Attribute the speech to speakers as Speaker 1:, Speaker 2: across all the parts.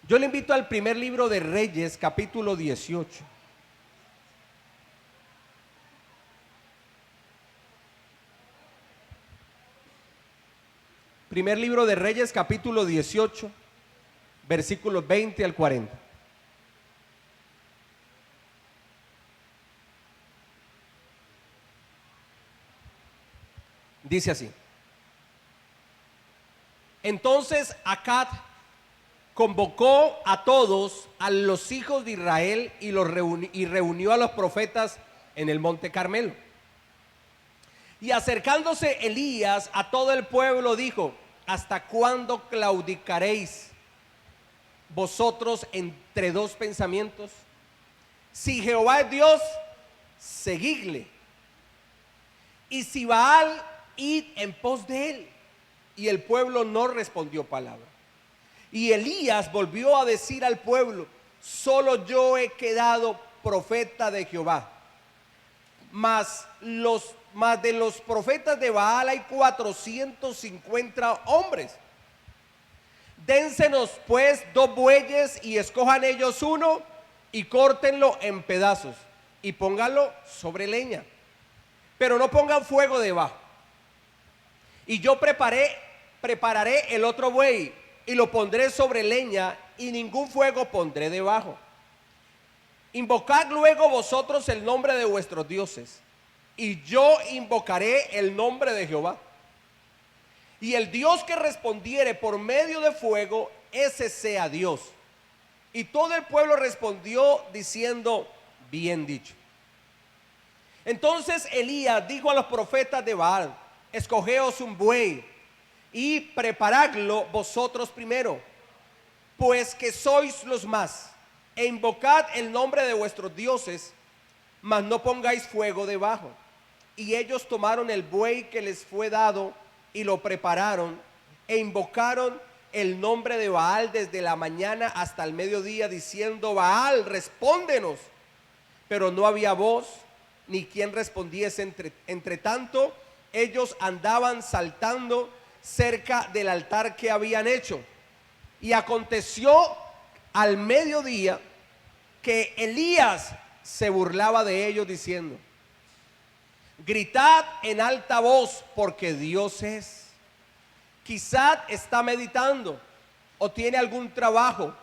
Speaker 1: Yo le invito al primer libro de Reyes, capítulo 18. Primer libro de Reyes, capítulo 18, versículos 20 al 40. Dice así: Entonces Acab convocó a todos, a los hijos de Israel, y reunió a los profetas en el monte Carmelo. Y acercándose Elías a todo el pueblo dijo: ¿Hasta cuándo claudicaréis vosotros entre dos pensamientos? Si Jehová es Dios, seguidle, y si Baal, id en pos de él. Y el pueblo no respondió palabra. Y Elías volvió a decir al pueblo: solo yo he quedado profeta de Jehová, mas de los profetas de Baal hay 450 hombres. Dénsenos pues 2 bueyes y escojan ellos uno y córtenlo en pedazos y pónganlo sobre leña, pero no pongan fuego debajo. Y yo prepararé el otro buey y lo pondré sobre leña, y ningún fuego pondré debajo. Invocad luego vosotros el nombre de vuestros dioses, y yo invocaré el nombre de Jehová. Y el Dios que respondiere por medio de fuego, ese sea Dios. Y todo el pueblo respondió diciendo: bien dicho. Entonces Elías dijo a los profetas de Baal: escogeos un buey y preparadlo vosotros primero, pues que sois los más, e invocad el nombre de vuestros dioses, mas no pongáis fuego debajo. Y ellos tomaron el buey que les fue dado y lo prepararon, e invocaron el nombre de Baal desde la mañana hasta el mediodía, diciendo: Baal, respóndenos. Pero no había voz ni quien respondiese. Entre tanto ellos andaban saltando cerca del altar que habían hecho. Y aconteció al mediodía que Elías se burlaba de ellos diciendo: gritad en alta voz, porque Dios es. Quizá está meditando, o tiene algún trabajo,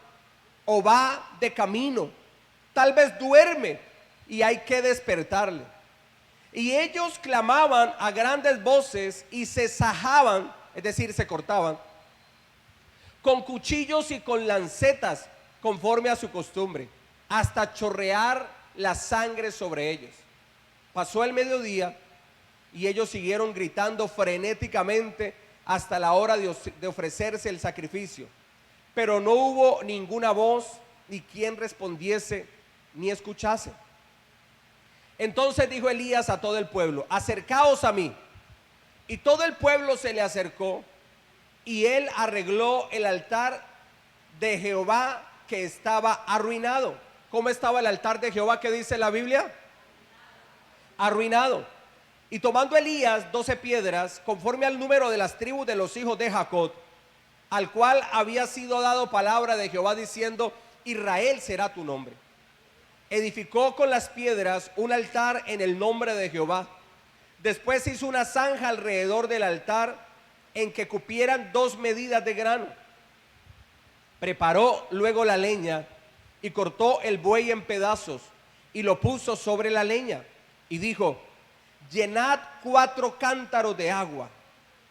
Speaker 1: o va de camino, tal vez duerme y hay que despertarle. Y ellos clamaban a grandes voces y se sajaban, es decir, se cortaban con cuchillos y con lancetas, conforme a su costumbre, hasta chorrear la sangre sobre ellos. Pasó el mediodía y ellos siguieron gritando frenéticamente hasta la hora de ofrecerse el sacrificio, pero no hubo ninguna voz, ni quien respondiese, ni escuchase. Entonces dijo Elías a todo el pueblo: acercaos a mí. Y todo el pueblo se le acercó, y él arregló el altar de Jehová, que estaba arruinado. ¿Cómo estaba el altar de Jehová? ¿Qué dice la Biblia? Arruinado. Y tomando Elías 12 piedras, conforme al número de las tribus de los hijos de Jacob, al cual había sido dado palabra de Jehová diciendo: Israel será tu nombre, edificó con las piedras un altar en el nombre de Jehová. Después hizo una zanja alrededor del altar, en que cupieran 2 medidas de grano. Preparó luego la leña y cortó el buey en pedazos y lo puso sobre la leña, y dijo: llenad 4 cántaros de agua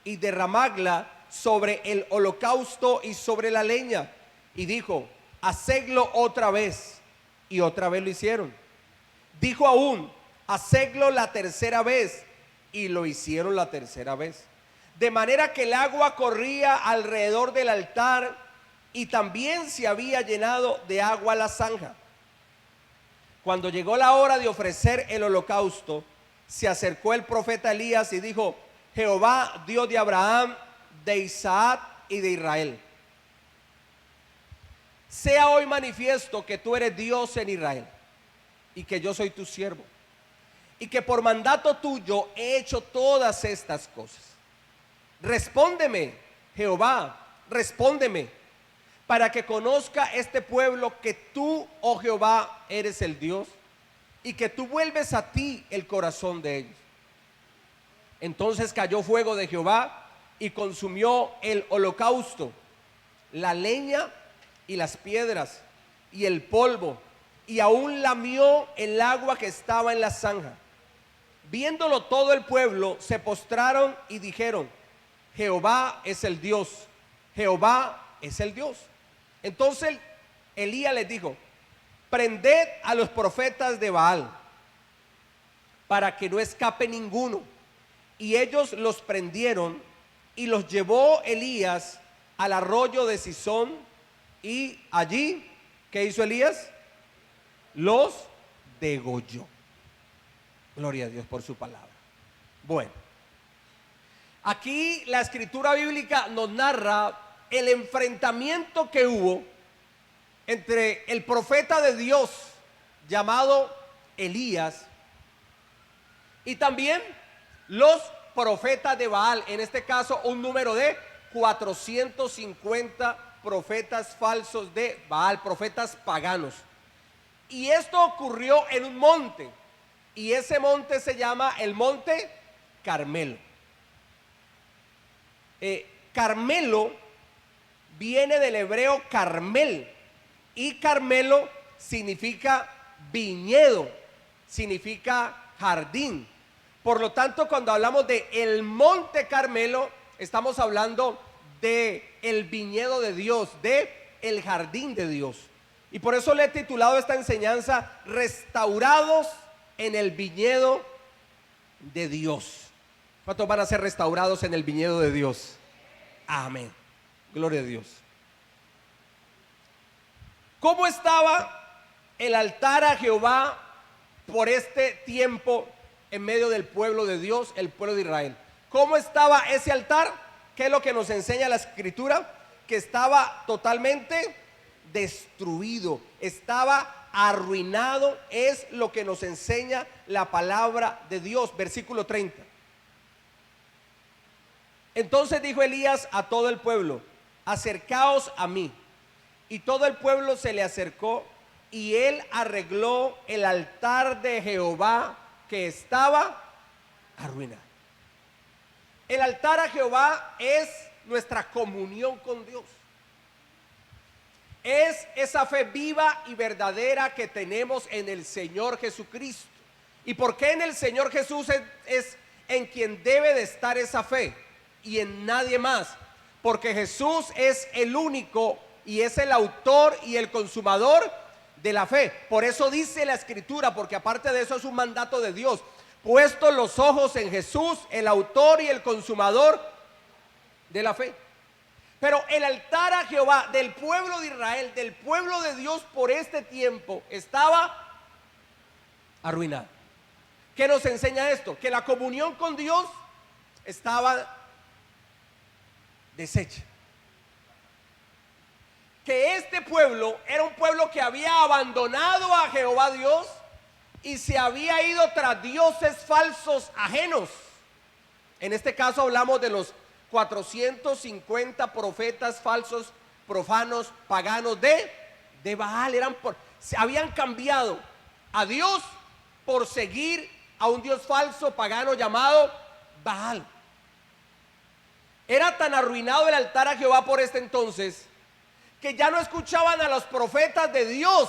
Speaker 1: y derramadla sobre el holocausto y sobre la leña. Y dijo: hacedlo otra vez. Y otra vez lo hicieron. Dijo aún: hacedlo la tercera vez. Y lo hicieron la tercera vez. De manera que el agua corría alrededor del altar, y también se había llenado de agua la zanja. Cuando llegó la hora de ofrecer el holocausto, se acercó el profeta Elías y dijo: Jehová, Dios de Abraham, de Isaac y de Israel, sea hoy manifiesto que tú eres Dios en Israel, y que yo soy tu siervo, y que por mandato tuyo he hecho todas estas cosas. Respóndeme, Jehová, respóndeme, para que conozca este pueblo que tú, oh Jehová, eres el Dios y que tú vuelves a ti el corazón de ellos. Entonces cayó fuego de Jehová y consumió el holocausto, la leña y las piedras y el polvo, y aún lamió el agua que estaba en la zanja. Viéndolo todo el pueblo, se postraron y dijeron: Jehová es el Dios, Jehová es el Dios. Entonces Elías les dijo: prended a los profetas de Baal, para que no escape ninguno. Y ellos los prendieron, y los llevó Elías al arroyo de Sison, y allí, ¿qué hizo Elías? Los degolló. Gloria a Dios por su palabra. Bueno, aquí la escritura bíblica nos narra el enfrentamiento que hubo entre el profeta de Dios llamado Elías y también los profetas de Baal, en este caso un número de 450 profetas falsos de Baal, profetas paganos. Y esto ocurrió en un monte, y ese monte se llama el Monte Carmelo. Carmelo viene del hebreo Carmel, y Carmelo significa viñedo, significa jardín. Por lo tanto, cuando hablamos de el Monte Carmelo, estamos hablando de el viñedo de Dios, de el jardín de Dios. Y por eso le he titulado esta enseñanza: restaurados en el viñedo de Dios. ¿Cuántos van a ser restaurados en el viñedo de Dios? Amén. Gloria a Dios. ¿Cómo estaba el altar a Jehová por este tiempo en medio del pueblo de Dios, el pueblo de Israel? ¿Cómo estaba ese altar? ¿Qué es lo que nos enseña la escritura? Que estaba totalmente destruido, estaba arruinado, es lo que nos enseña la palabra de Dios. Versículo 30. Entonces dijo Elías a todo el pueblo: acercaos a mí. Y todo el pueblo se le acercó, y él arregló el altar de Jehová que estaba arruinado. El altar a Jehová es nuestra comunión con Dios. Es esa fe viva y verdadera que tenemos en el Señor Jesucristo. ¿Y por qué en el Señor Jesús es en quien debe de estar esa fe y en nadie más? Porque Jesús es el único y es el autor y el consumador de la fe. Por eso dice la escritura, porque aparte de eso es un mandato de Dios: puestos los ojos en Jesús, el autor y el consumador de la fe. Pero el altar a Jehová del pueblo de Israel, del pueblo de Dios por este tiempo, estaba arruinado. ¿Qué nos enseña esto? Que la comunión con Dios estaba deshecha. Que este pueblo era un pueblo que había abandonado a Jehová Dios y se había ido tras dioses falsos ajenos. En este caso hablamos de los 450 profetas falsos, profanos, paganos de Baal. Se habían cambiado a Dios por seguir a un dios falso pagano llamado Baal. Era tan arruinado el altar a Jehová por este entonces que ya no escuchaban a los profetas de Dios,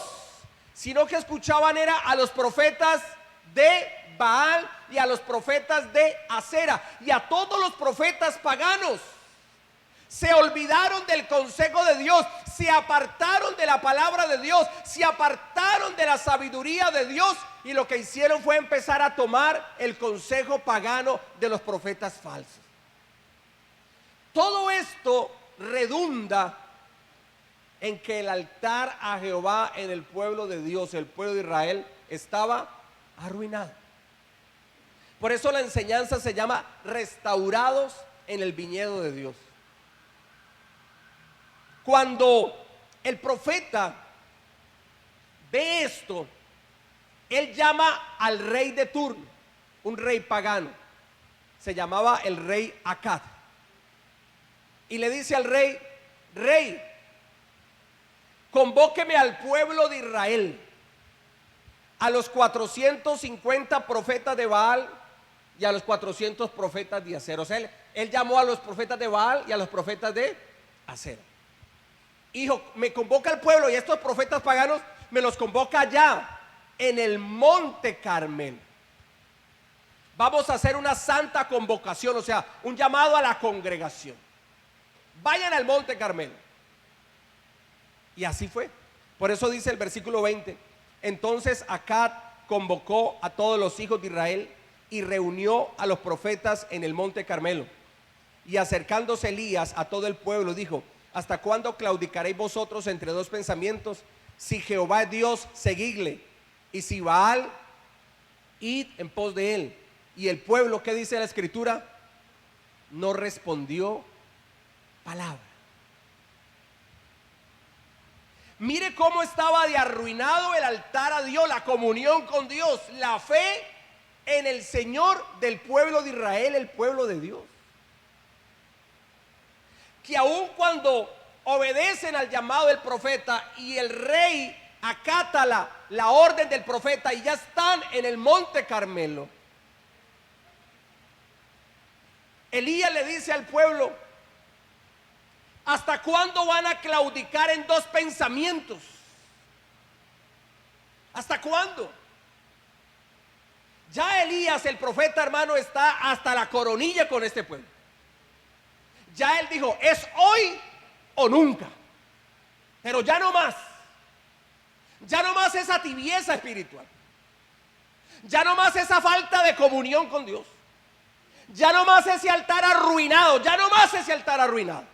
Speaker 1: sino que escuchaban era a los profetas de Baal y a los profetas de Acera y a todos los profetas paganos. Se olvidaron del consejo de Dios, se apartaron de la palabra de Dios, se apartaron de la sabiduría de Dios, y lo que hicieron fue empezar a tomar el consejo pagano de los profetas falsos. Todo esto redunda en que el altar a Jehová en el pueblo de Dios, el pueblo de Israel, estaba arruinado. Por eso la enseñanza se llama restaurados en el viñedo de Dios. Cuando el profeta ve esto, él llama al rey de turno, un rey pagano, se llamaba el rey Acad, y le dice al rey: rey, convóqueme al pueblo de Israel, a los 450 profetas de Baal y a los 400 profetas de Acera. O sea, él llamó a los profetas de Baal y a los profetas de Acera. Hijo, me convoca al pueblo y estos profetas paganos me los convoca allá, en el monte Carmelo. Vamos a hacer una santa convocación, o sea, un llamado a la congregación. Vayan al monte Carmelo. Y así fue. Por eso dice el versículo 20: entonces Acab convocó a todos los hijos de Israel y reunió a los profetas en el monte Carmelo. Y acercándose Elías a todo el pueblo dijo: ¿hasta cuándo claudicaréis vosotros entre dos pensamientos? Si Jehová es Dios, seguidle, y si Baal, id en pos de él. Y el pueblo, ¿qué dice la escritura? No respondió palabra. Mire cómo estaba de arruinado el altar a Dios, la comunión con Dios, la fe en el Señor del pueblo de Israel, el pueblo de Dios. Que aun cuando obedecen al llamado del profeta y el rey acata la orden del profeta y ya están en el monte Carmelo, Elías le dice al pueblo: ¿hasta cuándo van a claudicar en dos pensamientos? ¿Hasta cuándo? Ya Elías, el profeta, hermano, está hasta la coronilla con este pueblo. Ya él dijo: es hoy o nunca. Pero ya no más. Ya no más esa tibieza espiritual. Ya no más esa falta de comunión con Dios. Ya no más ese altar arruinado. Ya no más ese altar arruinado.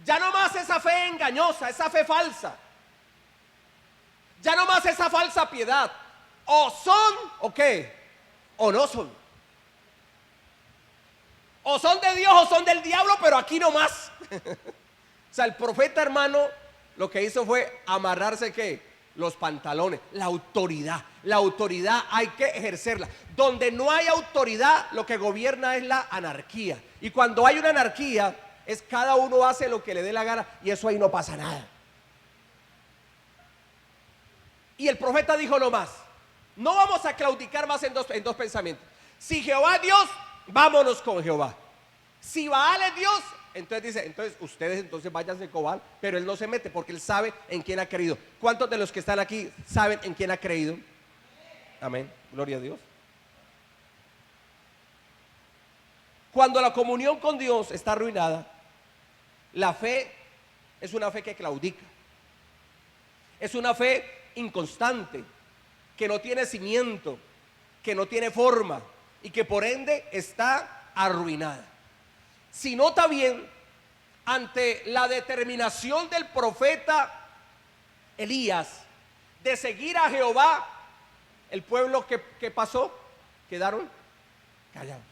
Speaker 1: Ya no más esa fe engañosa, esa fe falsa. Ya no más esa falsa piedad. O son, ¿o qué? O no son. O son de Dios o son del diablo, pero aquí no más. O sea, el profeta, hermano, lo que hizo fue amarrarse, ¿qué? Los pantalones. La autoridad. La autoridad hay que ejercerla. Donde no hay autoridad, lo que gobierna es la anarquía. Y cuando hay una anarquía, es cada uno hace lo que le dé la gana, y eso ahí no pasa nada. Y el profeta dijo: no más. No vamos a claudicar más en dos pensamientos. Si Jehová es Dios, vámonos con Jehová. Si Baal es Dios, entonces dice: entonces ustedes entonces váyanse con Baal. Pero él no se mete porque él sabe en quién ha creído. ¿Cuántos de los que están aquí saben en quién ha creído? Amén, gloria a Dios. Cuando la comunión con Dios está arruinada, la fe es una fe que claudica. Es una fe inconstante, que no tiene cimiento, que no tiene forma y que por ende está arruinada. Si nota bien, ante la determinación del profeta Elías de seguir a Jehová, el pueblo que pasó, quedaron callados.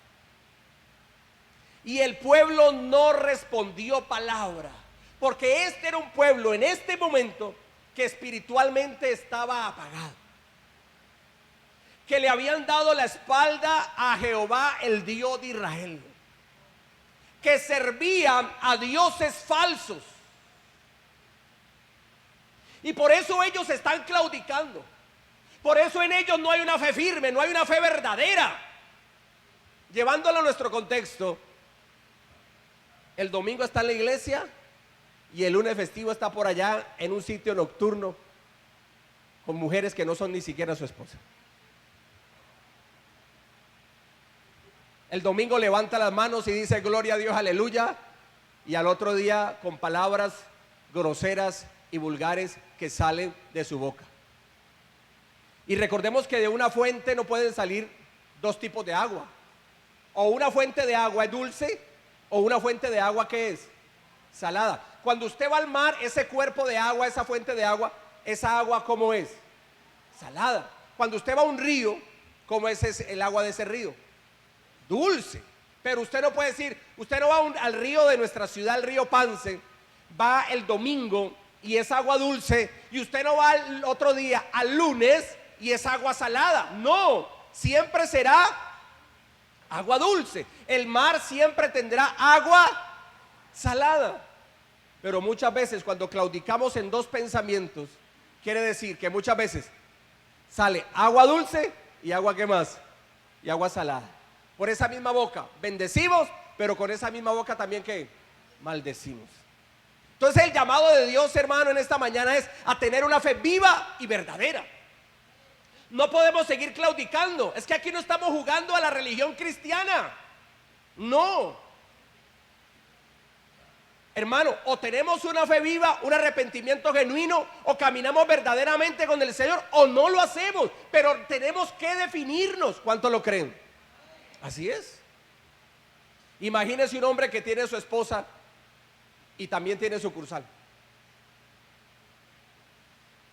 Speaker 1: Y el pueblo no respondió palabra, porque este era un pueblo en este momento que espiritualmente estaba apagado, que le habían dado la espalda a Jehová, el Dios de Israel, que servían a dioses falsos. Y por eso ellos están claudicando. Por eso en ellos no hay una fe firme, no hay una fe verdadera. Llevándolo a nuestro contexto, el domingo está en la iglesia y el lunes festivo está por allá en un sitio nocturno con mujeres que no son ni siquiera su esposa. El domingo levanta las manos y dice: gloria a Dios, aleluya. Y al otro día con palabras groseras y vulgares que salen de su boca. Y recordemos que de una fuente no pueden salir dos tipos de agua. O una fuente de agua es dulce, o una fuente de agua que es salada. Cuando usted va al mar, ese cuerpo de agua, esa fuente de agua, esa agua ¿cómo es? Salada. Cuando usted va a un río, ¿cómo es el agua de ese río? Dulce. Pero usted no puede decir, usted no va al río de nuestra ciudad, el río Pance, va el domingo y es agua dulce, y usted no va el otro día, al lunes, y es agua salada. No, siempre será agua dulce. El mar siempre tendrá agua salada. Pero muchas veces cuando claudicamos en dos pensamientos, quiere decir que muchas veces sale agua dulce y agua, ¿qué más? Y agua salada. Por esa misma boca bendecimos, pero con esa misma boca también, ¿qué? Maldecimos. Entonces el llamado de Dios, hermano, en esta mañana es a tener una fe viva y verdadera. No podemos seguir claudicando. Es que aquí no estamos jugando a la religión cristiana. No. Hermano, o tenemos una fe viva, un arrepentimiento genuino, o caminamos verdaderamente con el Señor, o no lo hacemos. Pero tenemos que definirnos. ¿Cuánto lo creen? Así es. Imagínese un hombre que tiene a su esposa y también tiene sucursal.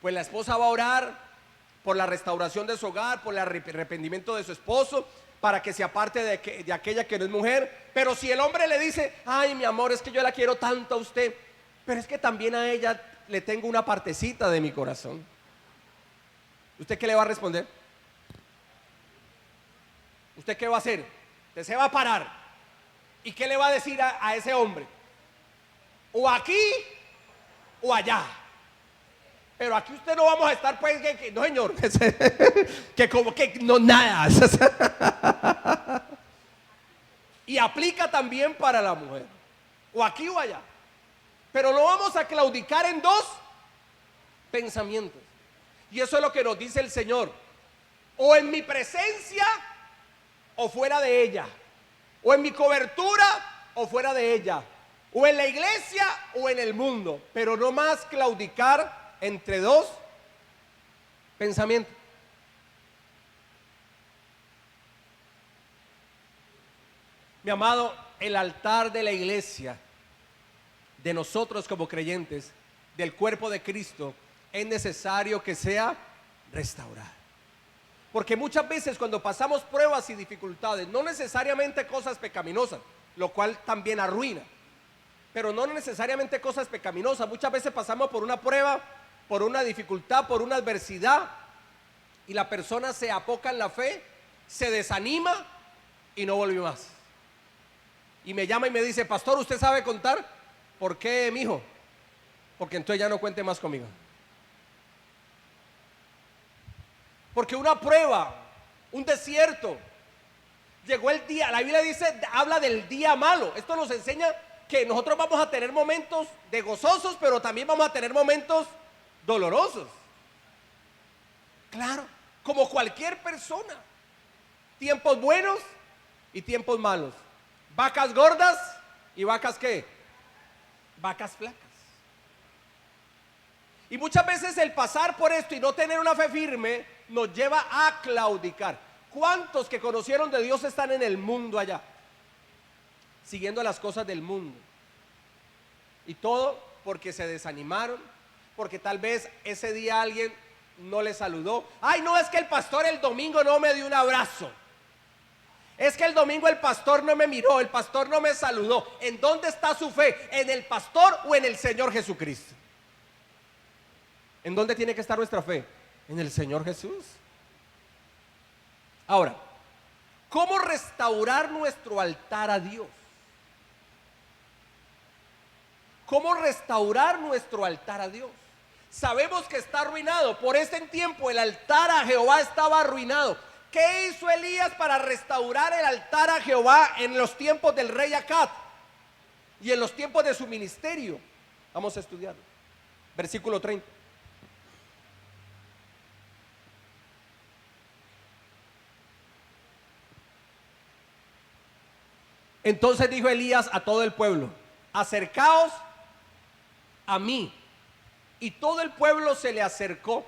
Speaker 1: Pues la esposa va a orar por la restauración de su hogar, por el arrepentimiento de su esposo, para que se aparte de aquella que no es mujer. Pero si el hombre le dice: ay, mi amor, es que yo la quiero tanto a usted, pero es que también a ella le tengo una partecita de mi corazón, ¿usted qué le va a responder? ¿Usted qué va a hacer? Usted se va a parar. ¿Y qué le va a decir a ese hombre? O aquí o allá. Pero aquí usted no vamos a estar, pues, no, señor, que como que no, nada. Y aplica también para la mujer, o aquí o allá. Pero no vamos a claudicar en dos pensamientos. Y eso es lo que nos dice el Señor: o en mi presencia o fuera de ella, o en mi cobertura o fuera de ella, o en la iglesia o en el mundo. Pero no más claudicar entre dos pensamientos. Mi amado, el altar de la iglesia, de nosotros como creyentes, del cuerpo de Cristo, es necesario que sea restaurado. Porque muchas veces cuando pasamos pruebas y dificultades, no necesariamente cosas pecaminosas, lo cual también arruina, pero no necesariamente cosas pecaminosas. Muchas veces pasamos por una prueba, por una dificultad, por una adversidad, y la persona se apoca en la fe, se desanima y no vuelve más. Y me llama y me dice: pastor, ¿usted sabe contar? ¿Por qué, mijo? Porque entonces ya no cuente más conmigo. Porque una prueba, un desierto, llegó el día. La Biblia dice, habla del día malo. Esto nos enseña que nosotros vamos a tener momentos de gozosos, pero también vamos a tener momentos dolorosos. Claro, como cualquier persona. Tiempos buenos y tiempos malos. Vacas gordas y vacas, ¿qué? Vacas flacas. Y muchas veces el pasar por esto y no tener una fe firme nos lleva a claudicar. ¿Cuántos que conocieron de Dios están en el mundo allá, siguiendo las cosas del mundo? Y todo porque se desanimaron, porque tal vez ese día alguien no le saludó. Ay, no, es que el pastor el domingo no me dio un abrazo. Es que el domingo el pastor no me miró, el pastor no me saludó. ¿En dónde está su fe? ¿En el pastor o en el Señor Jesucristo? ¿En dónde tiene que estar nuestra fe? En el Señor Jesús. Ahora, ¿cómo restaurar nuestro altar a Dios? ¿Cómo restaurar nuestro altar a Dios? Sabemos que está arruinado. Por ese tiempo el altar a Jehová estaba arruinado. ¿Qué hizo Elías para restaurar el altar a Jehová en los tiempos del rey Acab y en los tiempos de su ministerio? Vamos a estudiarlo. Versículo 30. Entonces dijo Elías a todo el pueblo: acercaos a mí. Y todo el pueblo se le acercó,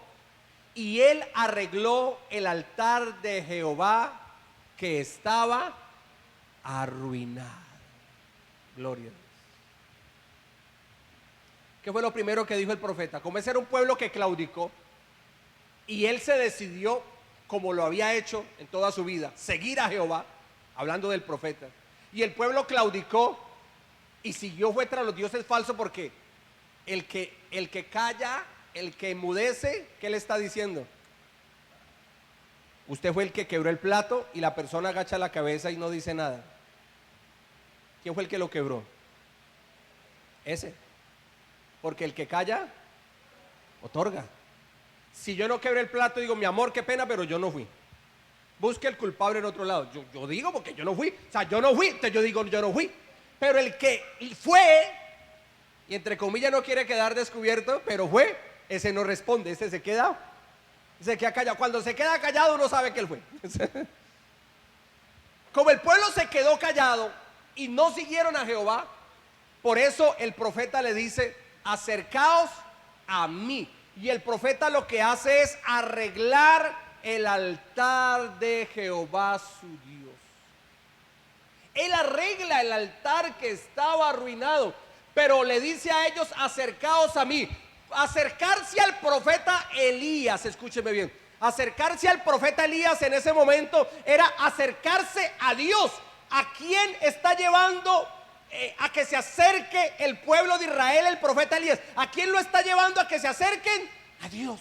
Speaker 1: y él arregló el altar de Jehová que estaba arruinado. Gloria a Dios. ¿Qué fue lo primero que dijo el profeta? Como ese era un pueblo que claudicó, y él se decidió, como lo había hecho en toda su vida, seguir a Jehová, hablando del profeta. Y el pueblo claudicó y siguió, fue tras los dioses falsos, porque el que calla, el que enmudece, ¿qué le está diciendo? Usted fue el que quebró el plato y la persona agacha la cabeza y no dice nada. ¿Quién fue el que lo quebró? Ese. Porque el que calla, otorga. Si yo no quebré el plato, digo, mi amor, qué pena, pero yo no fui. Busque el culpable en otro lado. Yo digo porque yo no fui. O sea, yo no fui, entonces yo digo, yo no fui. Pero el que fue, y entre comillas no quiere quedar descubierto, pero fue, ese no responde, ese se queda callado. Cuando se queda callado uno sabe que él fue. Como el pueblo se quedó callado y no siguieron a Jehová, por eso el profeta le dice, acercaos a mí. Y el profeta lo que hace es arreglar el altar de Jehová su Dios. Él arregla el altar que estaba arruinado, pero le dice a ellos, acercaos a mí. Acercarse al profeta Elías, escúcheme bien, acercarse al profeta Elías en ese momento era acercarse a Dios. ¿A quién está llevando a que se acerque el pueblo de Israel el profeta Elías? ¿A quién lo está llevando a que se acerquen? A Dios.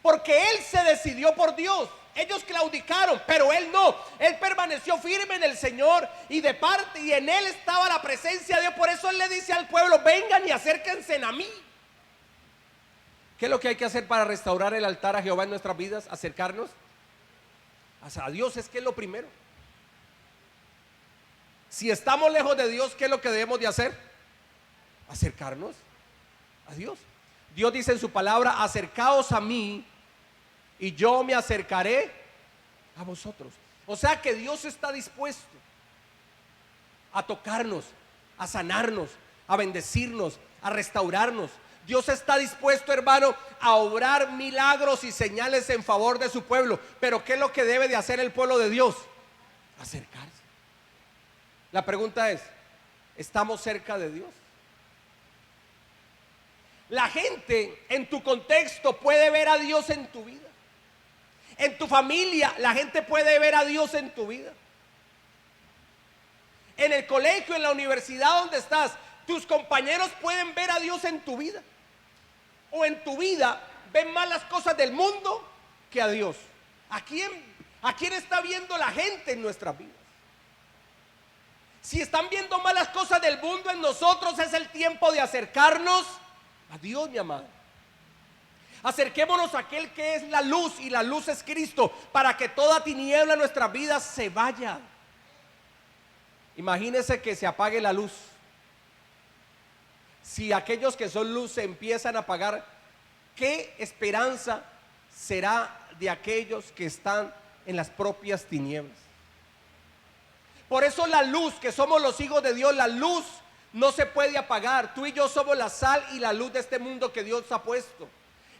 Speaker 1: Porque él se decidió por Dios. Ellos claudicaron, pero él no. Él permaneció firme en el Señor y de parte, y en él estaba la presencia de Dios. Por eso él le dice al pueblo, vengan y acérquense a mí. ¿Qué es lo que hay que hacer para restaurar el altar a Jehová en nuestras vidas? Acercarnos a Dios, es que es lo primero. Si estamos lejos de Dios, ¿qué es lo que debemos de hacer? Acercarnos a Dios. Dios dice en su palabra, acercaos a mí y yo me acercaré a vosotros. O sea que Dios está dispuesto a tocarnos, a sanarnos, a bendecirnos, a restaurarnos. Dios está dispuesto, hermano, a obrar milagros y señales en favor de su pueblo. Pero ¿qué es lo que debe de hacer el pueblo de Dios? Acercarse. La pregunta es, ¿estamos cerca de Dios? La gente en tu contexto puede ver a Dios en tu vida. En tu familia la gente puede ver a Dios en tu vida. En el colegio, en la universidad donde estás, tus compañeros pueden ver a Dios en tu vida. O en tu vida ven más las cosas del mundo que a Dios. ¿A quién está viendo la gente en nuestras vidas? Si están viendo más las cosas del mundo en nosotros, es el tiempo de acercarnos a Dios, mi amado. Acerquémonos a aquel que es la luz, y la luz es Cristo, para que toda tiniebla en nuestras vidas se vaya. Imagínense que se apague la luz. Si aquellos que son luz se empiezan a apagar, ¿qué esperanza será de aquellos que están en las propias tinieblas? Por eso la luz, que somos los hijos de Dios, la luz no se puede apagar. Tú y yo somos la sal y la luz de este mundo que Dios ha puesto.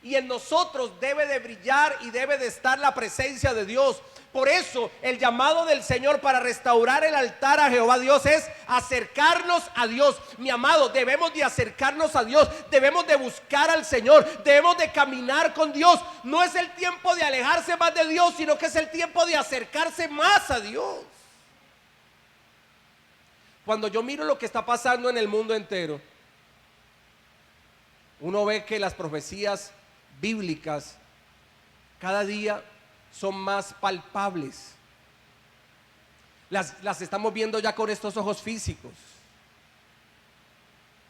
Speaker 1: Y en nosotros debe de brillar y debe de estar la presencia de Dios. Por eso el llamado del Señor para restaurar el altar a Jehová Dios es acercarnos a Dios. Mi amado, debemos de acercarnos a Dios. Debemos de buscar al Señor. Debemos de caminar con Dios. No es el tiempo de alejarse más de Dios, sino que es el tiempo de acercarse más a Dios. Cuando yo miro lo que está pasando en el mundo entero, uno ve que las profecías bíblicas cada día son más palpables. Las estamos viendo ya con estos ojos físicos.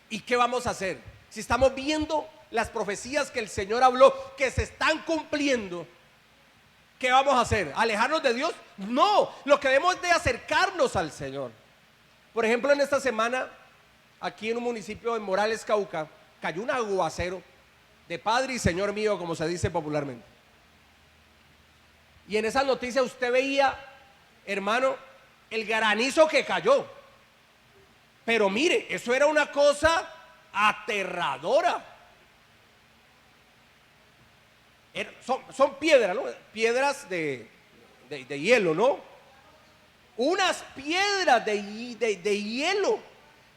Speaker 1: ¿Y qué vamos a hacer? Si estamos viendo las profecías que el Señor habló, que se están cumpliendo, ¿qué vamos a hacer? ¿Alejarnos de Dios? No, lo que debemos de acercarnos al Señor. Por ejemplo, en esta semana, aquí en un municipio en Morales, Cauca, cayó un aguacero de Padre y Señor mío, como se dice popularmente. Y en esa noticia usted veía, hermano, el granizo que cayó. Pero mire, eso era una cosa aterradora. Son piedras, ¿no? Piedras de hielo, ¿no? Unas piedras de hielo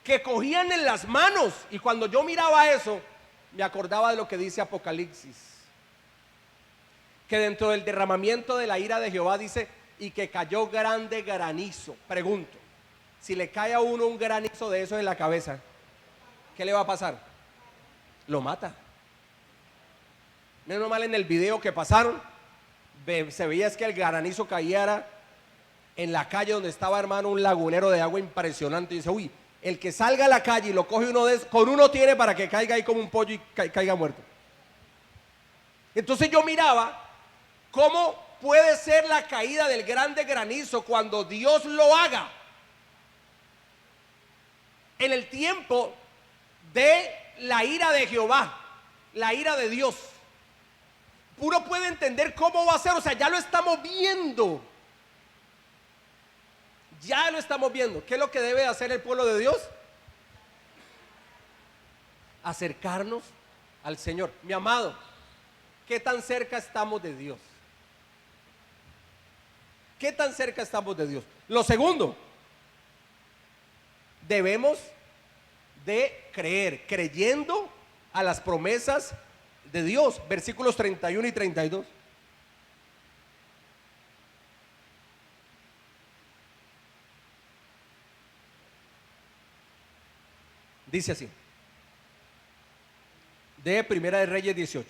Speaker 1: que cogían en las manos. Y cuando yo miraba eso, me acordaba de lo que dice Apocalipsis, que dentro del derramamiento de la ira de Jehová dice, y que cayó grande granizo. Pregunto, si le cae a uno un granizo de eso en la cabeza, ¿qué le va a pasar? Lo mata. Menos mal en el video que pasaron, se veía es que el granizo cayera en la calle donde estaba, hermano, un lagunero de agua impresionante. Y dice, uy, El que salga a la calle y lo coge uno de esos, con uno tiene para que caiga ahí como un pollo y caiga muerto. Entonces yo miraba cómo puede ser la caída del grande granizo cuando Dios lo haga. En el tiempo de la ira de Jehová, la ira de Dios, uno puede entender cómo va a ser. O sea, ya lo estamos viendo. Ya lo estamos viendo. ¿Qué es lo que debe hacer el pueblo de Dios? Acercarnos al Señor. Mi amado, ¿qué tan cerca estamos de Dios? ¿Qué tan cerca estamos de Dios? Lo segundo, debemos de creer, creyendo a las promesas de Dios. Versículos 31 y 32. Dice así, de Primera de Reyes 18.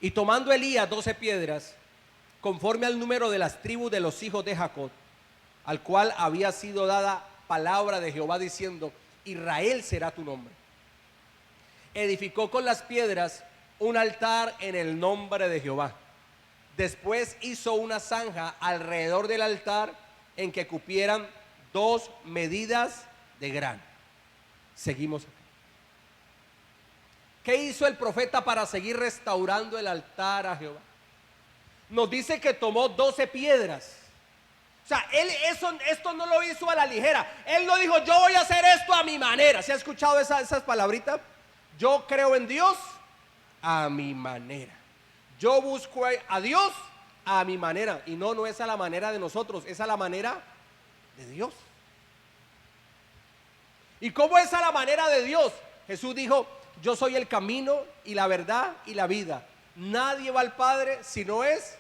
Speaker 1: Y tomando Elías 12 piedras, conforme al número de las tribus de los hijos de Jacob, al cual había sido dada palabra de Jehová diciendo: Israel será tu nombre. Edificó con las piedras un altar en el nombre de Jehová. Después hizo una zanja alrededor del altar en que cupieran 2 medidas de grano. Seguimos acá. ¿Qué hizo el profeta para seguir restaurando el altar a Jehová? Nos dice que tomó 12 piedras. O sea, esto no lo hizo a la ligera. Él no dijo: yo voy a hacer esto a mi manera. ¿Se ha escuchado esas palabritas? Yo creo en Dios a mi manera. Yo busco a Dios a mi manera. Y no es a la manera de nosotros, es a la manera de Dios. ¿Y cómo es a la manera de Dios? Jesús dijo: yo soy el camino y la verdad y la vida. Nadie va al Padre si no es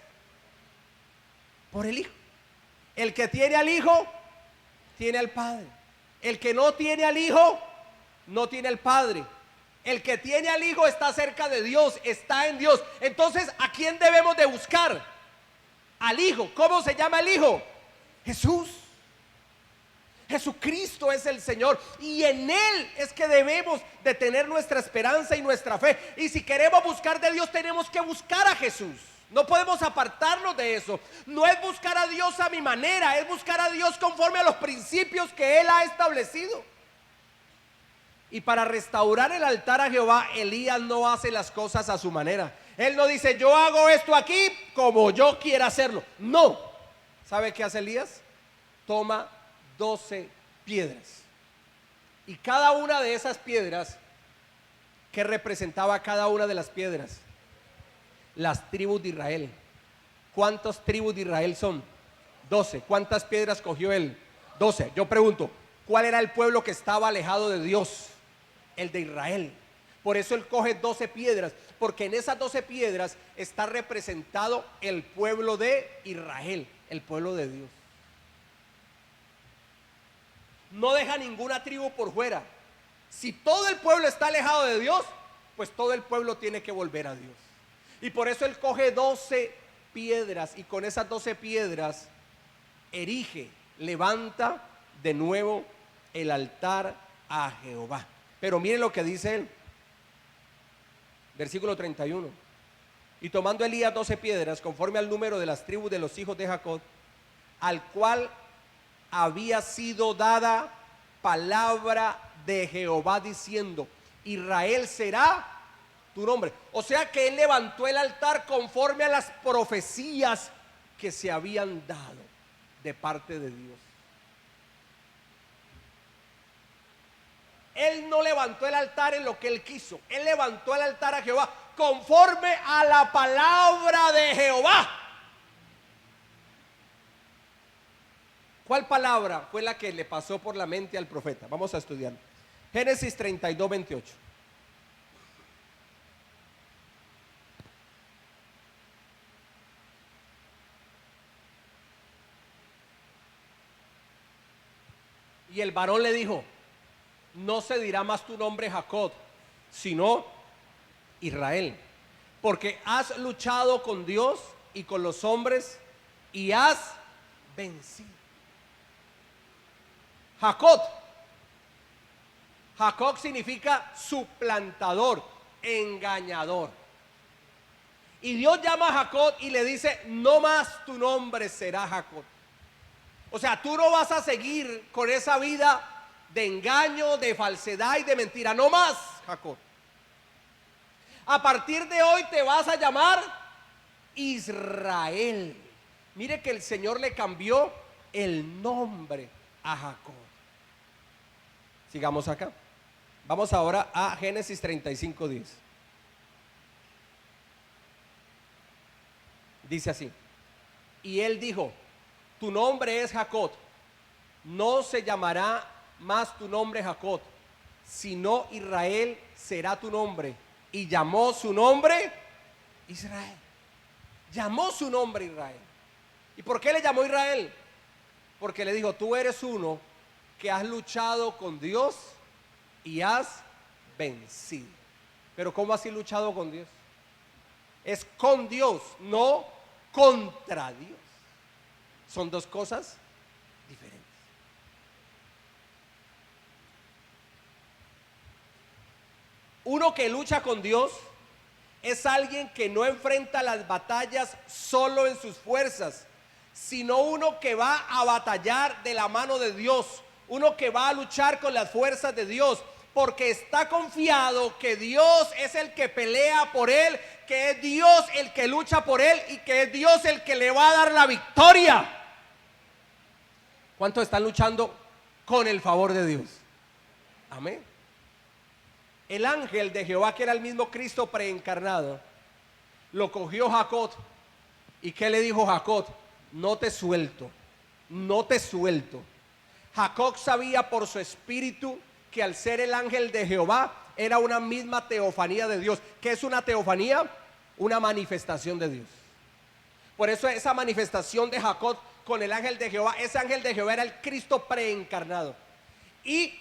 Speaker 1: por el Hijo. El que tiene al Hijo, tiene al Padre. El que no tiene al Hijo, no tiene al Padre. El que tiene al Hijo está cerca de Dios, está en Dios. Entonces, ¿a quién debemos de buscar? Al Hijo. ¿Cómo se llama el Hijo? Jesús. Jesucristo es el Señor, y en Él es que debemos de tener nuestra esperanza y nuestra fe. Y si queremos buscar de Dios, tenemos que buscar a Jesús. No podemos apartarnos de eso. No es buscar a Dios a mi manera, es buscar a Dios conforme a los principios que Él ha establecido. Y para restaurar el altar a Jehová, Elías no hace las cosas a su manera. Él no dice: yo hago esto aquí como yo quiera hacerlo. No. ¿Sabe qué hace Elías? Toma 12 piedras. Y cada una de esas piedras, ¿qué representaba cada una de las piedras? Las tribus de Israel. ¿Cuántas tribus de Israel son? 12. ¿Cuántas piedras cogió él? 12. Yo pregunto, ¿cuál era el pueblo que estaba alejado de Dios? El de Israel. Por eso él coge 12 piedras, porque en esas 12 piedras está representado el pueblo de Israel, el pueblo de Dios. No deja ninguna tribu por fuera. Si todo el pueblo está alejado de Dios, pues todo el pueblo tiene que volver a Dios. Y por eso él coge 12 piedras, y con esas 12 piedras erige, levanta de nuevo el altar a Jehová. Pero miren lo que dice él, versículo 31. Y tomando Elías 12 piedras, conforme al número de las tribus de los hijos de Jacob, al cual había sido dada palabra de Jehová diciendo: Israel será tu nombre. O sea que él levantó el altar conforme a las profecías que se habían dado de parte de Dios. Él no levantó el altar en lo que él quiso. Él levantó el altar a Jehová conforme a la palabra de Jehová. ¿Cuál palabra fue la que le pasó por la mente al profeta? Vamos a estudiar. Génesis 32, 28. Y el varón le dijo: no se dirá más tu nombre Jacob, sino Israel, porque has luchado con Dios y con los hombres y has vencido. Jacob. Jacob significa suplantador, engañador. Y Dios llama a Jacob y le dice: no más tu nombre será Jacob. O sea, tú no vas a seguir con esa vida de engaño, de falsedad y de mentira. No más, Jacob. A partir de hoy te vas a llamar Israel. Mire que el Señor le cambió el nombre a Jacob. Sigamos acá. Vamos ahora a Génesis 35:10. Dice así: y él dijo: tu nombre es Jacob, no se llamará más tu nombre Jacob, sino Israel será tu nombre. Y llamó su nombre Israel. Llamó su nombre Israel. ¿Y por qué le llamó Israel? Porque le dijo: tú eres uno que has luchado con Dios y has vencido. Pero ¿cómo así luchado con Dios? Es con Dios, no contra Dios. Son dos cosas diferentes. Uno que lucha con Dios es alguien que no enfrenta las batallas solo en sus fuerzas, sino uno que va a batallar de la mano de Dios, uno que va a luchar con las fuerzas de Dios, porque está confiado que Dios es el que pelea por él, que es Dios el que lucha por él y que es Dios el que le va a dar la victoria. ¿Cuántos están luchando con el favor de Dios? Amén. El ángel de Jehová, que era el mismo Cristo preencarnado, lo cogió Jacob. ¿Y qué le dijo Jacob? No te suelto, no te suelto. Jacob sabía por su espíritu que al ser el ángel de Jehová era una misma teofanía de Dios. ¿Qué es una teofanía? Una manifestación de Dios. Por eso esa manifestación de Jacob con el ángel de Jehová, ese ángel de Jehová era el Cristo preencarnado. Y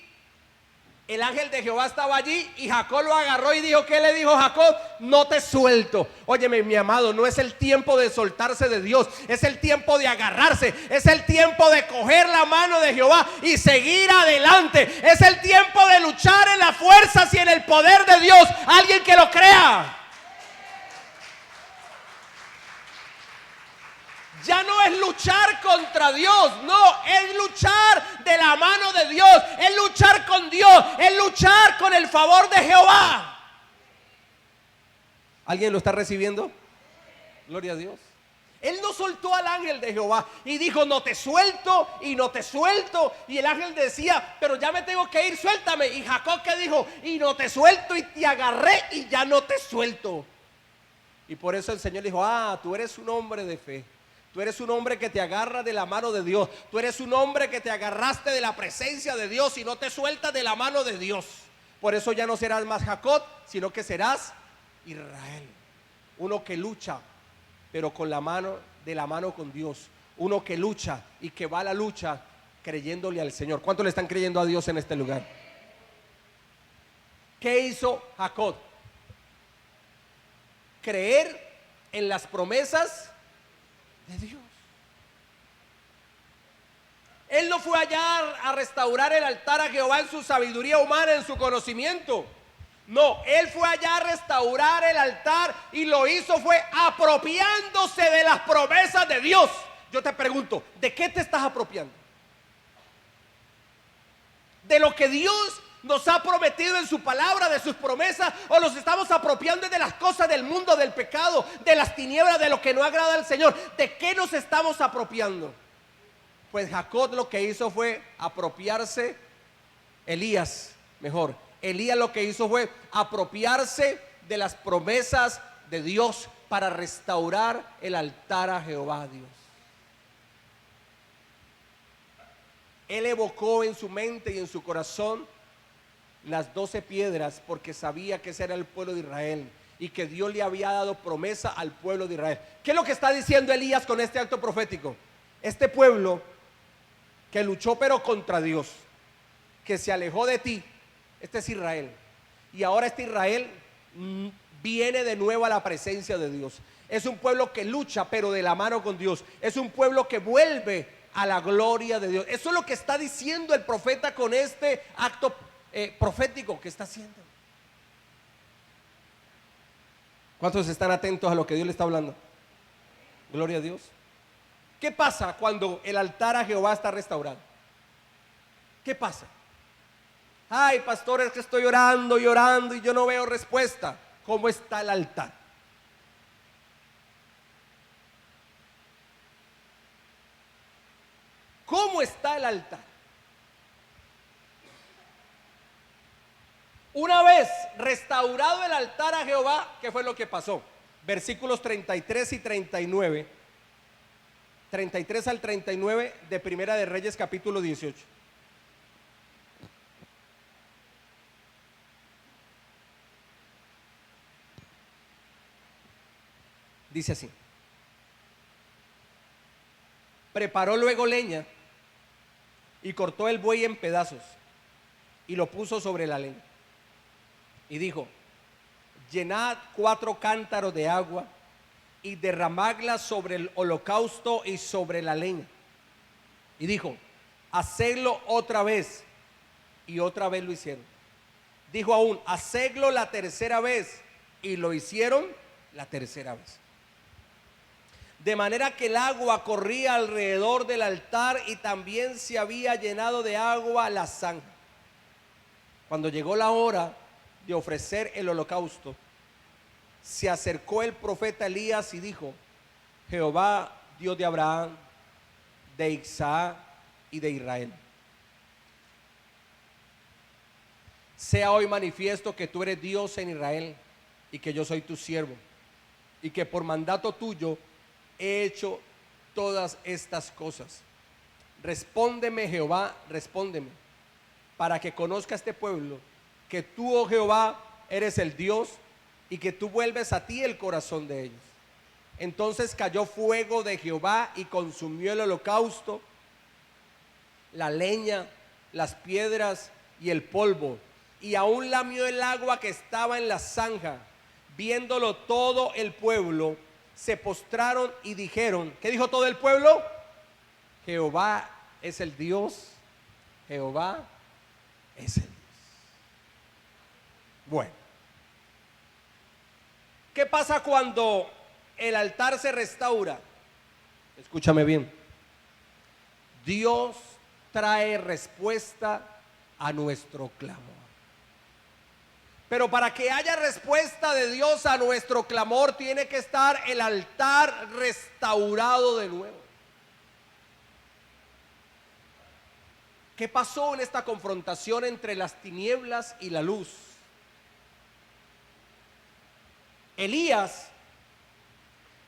Speaker 1: el ángel de Jehová estaba allí y Jacob lo agarró y dijo: ¿qué le dijo Jacob? No te suelto. Óyeme, mi amado, no es el tiempo de soltarse de Dios, es el tiempo de agarrarse, es el tiempo de coger la mano de Jehová y seguir adelante, es el tiempo de luchar en las fuerzas y en el poder de Dios. Alguien que lo crea. Ya no es luchar contra Dios, no, es luchar de la mano de Dios, es luchar con Dios, es luchar con el favor de Jehová. ¿Alguien lo está recibiendo? Gloria a Dios. Él no soltó al ángel de Jehová y dijo: no te suelto y no te suelto. Y el ángel decía: pero ya me tengo que ir, suéltame. Y Jacob, ¿qué dijo? Y no te suelto y te agarré y ya no te suelto. Y por eso el Señor dijo: tú eres un hombre de fe. Tú eres un hombre que te agarra de la mano de Dios. Tú eres un hombre que te agarraste de la presencia de Dios y no te sueltas de la mano de Dios. Por eso ya no serás más Jacob, sino que serás Israel. Uno que lucha, pero con la mano, de la mano con Dios. Uno que lucha y que va a la lucha creyéndole al Señor. ¿Cuántos le están creyendo a Dios en este lugar? ¿Qué hizo Jacob? Creer en las promesas de Dios. Él no fue allá a restaurar el altar a Jehová en su sabiduría humana, en su conocimiento. No, él fue allá a restaurar el altar y lo hizo fue apropiándose de las promesas de Dios. Yo te pregunto, ¿de qué te estás apropiando? ¿De lo que Dios nos ha prometido en su palabra, de sus promesas, o nos estamos apropiando de las cosas del mundo, del pecado, de las tinieblas, de lo que no agrada al Señor? ¿De qué nos estamos apropiando? Pues Jacob lo que hizo fue apropiarse. Elías lo que hizo fue apropiarse de las promesas de Dios para restaurar el altar a Jehová Dios. Él evocó en su mente y en su corazón las 12 piedras, porque sabía que ese era el pueblo de Israel y que Dios le había dado promesa al pueblo de Israel. ¿Qué es lo que está diciendo Elías con este acto profético? Este pueblo que luchó pero contra Dios, que se alejó de ti, este es Israel. Y ahora este Israel viene de nuevo a la presencia de Dios. Es un pueblo que lucha, pero de la mano con Dios. Es un pueblo que vuelve a la gloria de Dios. Eso es lo que está diciendo el profeta con este acto profético que está haciendo. ¿Cuántos están atentos a lo que Dios le está hablando? Gloria a Dios. ¿Qué pasa cuando el altar a Jehová está restaurado? ¿Qué pasa? Ay, pastor, es que estoy orando y orando y yo no veo respuesta. ¿Cómo está el altar? ¿Cómo está el altar? Una vez restaurado el altar a Jehová, ¿qué fue lo que pasó? Versículos 33 y 39, 33 al 39 de Primera de Reyes capítulo 18. Dice así: preparó luego leña y cortó el buey en pedazos y lo puso sobre la leña. Y dijo: llenad 4 cántaros de agua y derramadla sobre el holocausto y sobre la leña. Y dijo: hacedlo otra vez. Y otra vez lo hicieron. Dijo aún: hacedlo la tercera vez. Y lo hicieron la tercera vez. De manera que el agua corría alrededor del altar y también se había llenado de agua la zanja. Cuando llegó la hora de ofrecer el holocausto, se acercó el profeta Elías y dijo: Jehová, Dios de Abraham, de Isaac y de Israel, sea hoy manifiesto que tú eres Dios en Israel y que yo soy tu siervo y que por mandato tuyo he hecho todas estas cosas. Respóndeme, Jehová, respóndeme, para que conozca este pueblo que tú, oh Jehová, eres el Dios y que tú vuelves a ti el corazón de ellos. Entonces cayó fuego de Jehová y consumió el holocausto, la leña, las piedras y el polvo, y aún lamió el agua que estaba en la zanja. Viéndolo todo el pueblo, se postraron y dijeron, ¿qué dijo todo el pueblo? Jehová es el Dios, Jehová es el Dios. Bueno, ¿qué pasa cuando el altar se restaura? Escúchame bien. Dios trae respuesta a nuestro clamor. Pero para que haya respuesta de Dios a nuestro clamor, tiene que estar el altar restaurado de nuevo. ¿Qué pasó en esta confrontación entre las tinieblas y la luz? Elías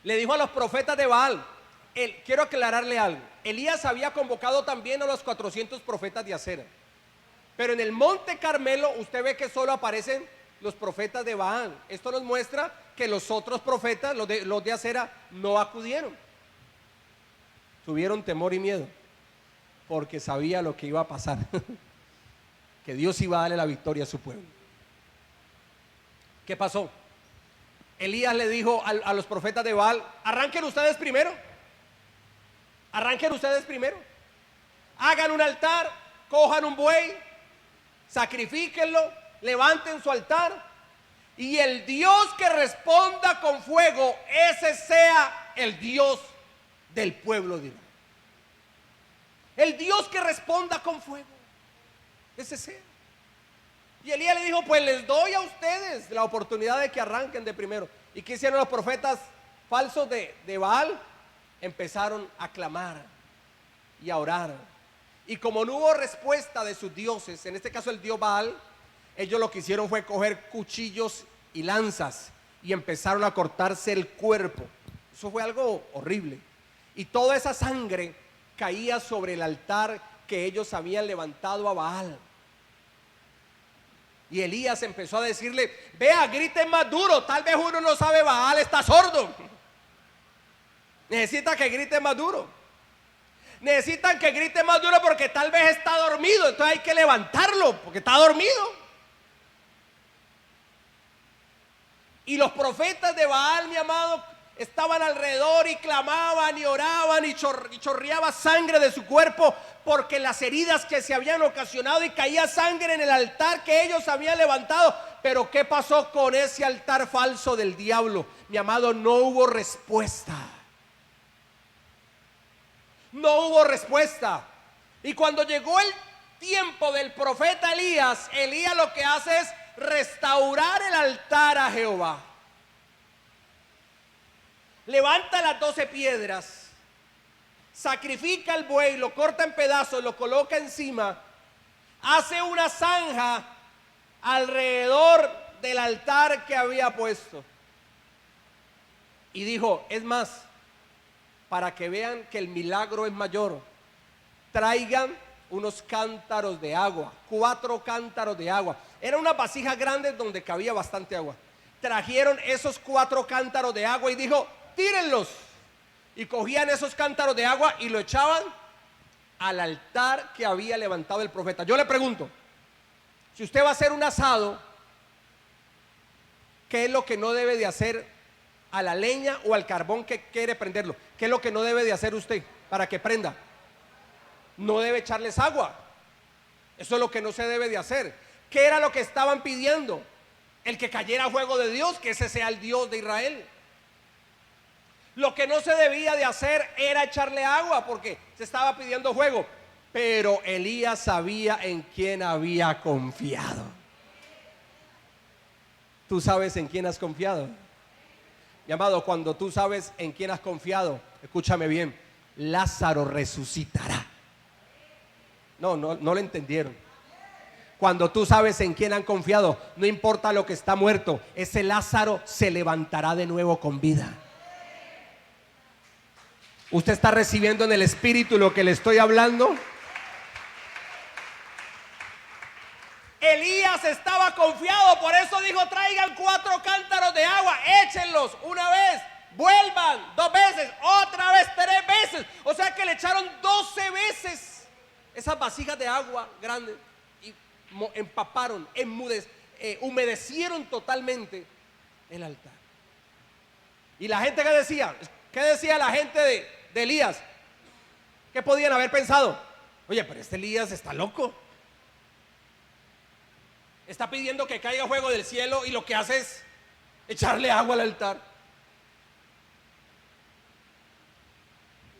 Speaker 1: le dijo a los profetas de Baal, quiero aclararle algo, Elías había convocado también a los 400 profetas de Acera. Pero en el monte Carmelo usted ve que solo aparecen los profetas de Baal. Esto nos muestra que los otros profetas, los de Acera, no acudieron. Tuvieron temor y miedo, porque sabía lo que iba a pasar, que Dios iba a darle la victoria a su pueblo. ¿Qué pasó? Elías le dijo a los profetas de Baal, arranquen ustedes primero. Arranquen ustedes primero. Hagan un altar, cojan un buey, sacrifíquenlo, levanten su altar, y el Dios que responda con fuego, ese sea el Dios del pueblo de Israel. El Dios que responda con fuego, ese sea. Y Elías le dijo, pues les doy a ustedes la oportunidad de que arranquen de primero. ¿Y qué hicieron los profetas falsos de Baal? Empezaron a clamar y a orar. Y como no hubo respuesta de sus dioses, en este caso el dios Baal, ellos lo que hicieron fue coger cuchillos y lanzas y empezaron a cortarse el cuerpo. Eso fue algo horrible. Y toda esa sangre caía sobre el altar que ellos habían levantado a Baal. Y Elías empezó a decirle, vea, griten más duro, tal vez uno no sabe, Baal está sordo. Necesita que griten más duro. Necesitan que grite más duro porque tal vez está dormido, entonces hay que levantarlo porque está dormido. Y los profetas de Baal, mi amado, estaban alrededor y clamaban y oraban y chorreaba sangre de su cuerpo porque las heridas que se habían ocasionado, y caía sangre en el altar que ellos habían levantado. Pero ¿qué pasó con ese altar falso del diablo? Mi amado, no hubo respuesta. No hubo respuesta. Y cuando llegó el tiempo del profeta Elías, Elías lo que hace es restaurar el altar a Jehová. Levanta las 12 piedras, sacrifica el buey, lo corta en pedazos, lo coloca encima, hace una zanja alrededor del altar que había puesto. Y dijo, es más, para que vean que el milagro es mayor, traigan unos cántaros de agua, 4 cántaros de agua. Era una vasija grande donde cabía bastante agua. Trajeron esos 4 cántaros de agua y dijo, tírenlos. Y cogían esos cántaros de agua y lo echaban al altar que había levantado el profeta. Yo le pregunto, si usted va a hacer un asado, ¿qué es lo que no debe de hacer a la leña o al carbón que quiere prenderlo? ¿Qué es lo que no debe de hacer usted para que prenda? No debe echarles agua. Eso es lo que no se debe de hacer. ¿Qué era lo que estaban pidiendo? El que cayera fuego de Dios, que ese sea el Dios de Israel. Lo que no se debía de hacer era echarle agua porque se estaba pidiendo fuego. Pero Elías sabía en quién había confiado. ¿Tú sabes en quién has confiado? Mi amado, cuando tú sabes en quién has confiado, escúchame bien, Lázaro resucitará. No lo entendieron. Cuando tú sabes en quién han confiado, no importa lo que está muerto, ese Lázaro se levantará de nuevo con vida. ¿Usted está recibiendo en el espíritu lo que le estoy hablando? Elías estaba confiado, por eso dijo, traigan 4 cántaros de agua, échenlos una vez, vuelvan 2 veces, otra vez 3 veces. O sea que le echaron 12 veces esas vasijas de agua grandes y empaparon, humedecieron totalmente el altar. Y la gente, ¿qué decía la gente de Elías? ¿Qué podían haber pensado? Oye, pero este Elías está loco. Está pidiendo que caiga fuego del cielo y lo que hace es echarle agua al altar.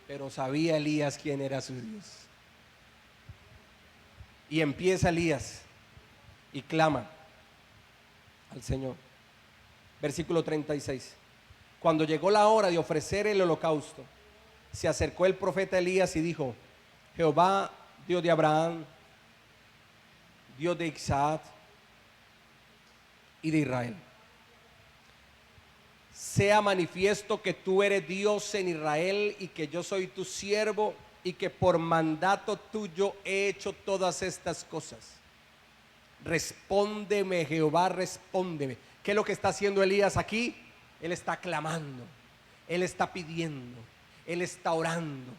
Speaker 1: Pero sabía Elías quién era su Dios. Y empieza Elías y clama al Señor. Versículo 36. Cuando llegó la hora de ofrecer el holocausto, se acercó el profeta Elías y dijo, Jehová, Dios de Abraham, Dios de Isaac y de Israel, sea manifiesto que tú eres Dios en Israel y que yo soy tu siervo y que por mandato tuyo he hecho todas estas cosas. Respóndeme, Jehová, respóndeme. ¿Qué es lo que está haciendo Elías aquí? Él está clamando, él está pidiendo, él está orando.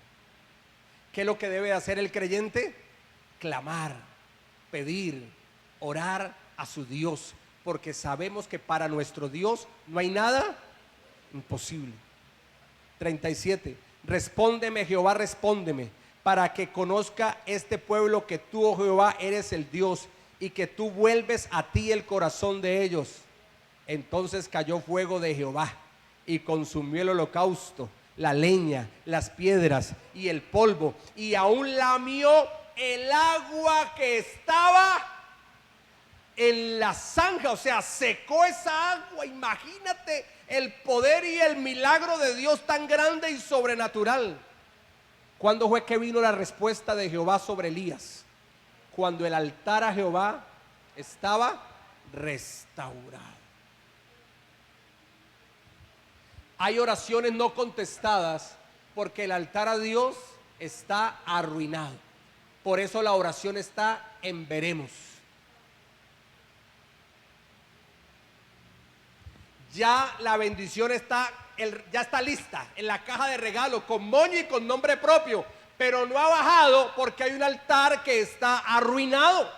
Speaker 1: ¿Qué es lo que debe hacer el creyente? Clamar, pedir, orar a su Dios, porque sabemos que para nuestro Dios no hay nada imposible. 37. Respóndeme, Jehová, respóndeme, para que conozca este pueblo que tú, oh Jehová, eres el Dios y que tú vuelves a ti el corazón de ellos. Entonces cayó fuego de Jehová y consumió el holocausto, la leña, las piedras y el polvo, y aún lamió el agua que estaba en la zanja. O sea, secó esa agua. Imagínate el poder y el milagro de Dios tan grande y sobrenatural. ¿Cuándo fue que vino la respuesta de Jehová sobre Elías? Cuando el altar a Jehová estaba restaurado. Hay oraciones no contestadas porque el altar a Dios está arruinado. Por eso la oración está en veremos. Ya la bendición ya está lista en la caja de regalo con moño y con nombre propio, pero no ha bajado porque hay un altar que está arruinado.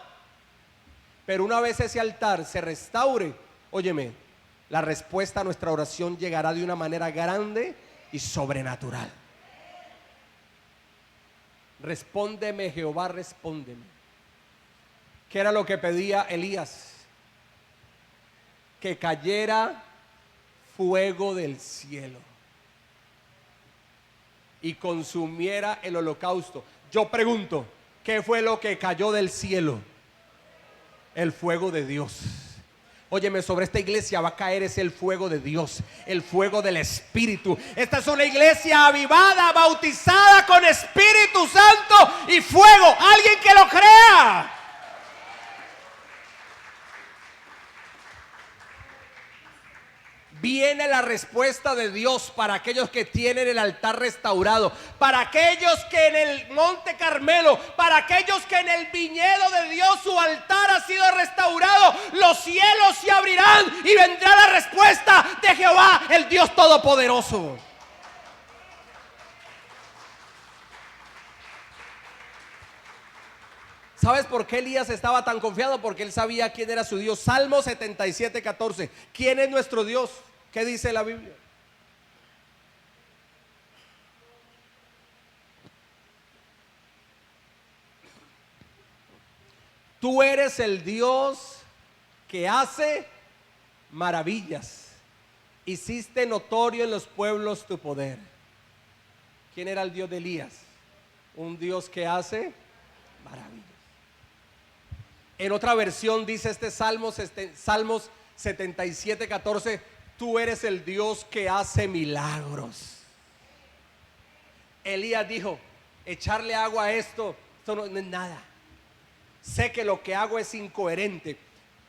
Speaker 1: Pero una vez ese altar se restaure, óyeme, la respuesta a nuestra oración llegará de una manera grande y sobrenatural. Respóndeme, Jehová, respóndeme. ¿Qué era lo que pedía Elías? Que cayera fuego del cielo y consumiera el holocausto. Yo pregunto, ¿qué fue lo que cayó del cielo? El fuego de Dios. Óyeme, sobre esta iglesia va a caer ese el fuego de Dios, el fuego del Espíritu. Esta es una iglesia avivada, bautizada con Espíritu Santo y fuego. Alguien que lo crea. Viene la respuesta de Dios para aquellos que tienen el altar restaurado, para aquellos que en el Monte Carmelo, para aquellos que en el viñedo de Dios su altar ha sido restaurado. Los cielos se abrirán y vendrá la respuesta de Jehová, el Dios Todopoderoso. ¿Sabes por qué Elías estaba tan confiado? Porque él sabía quién era su Dios. Salmo 77:14. ¿Quién es nuestro Dios? ¿Qué dice la Biblia? Tú eres el Dios que hace maravillas. Hiciste notorio en los pueblos tu poder. ¿Quién era el Dios de Elías? Un Dios que hace maravillas. En otra versión dice este Salmos 77:14, tú eres el Dios que hace milagros. Elías dijo, echarle agua a esto no es nada. Sé que lo que hago es incoherente,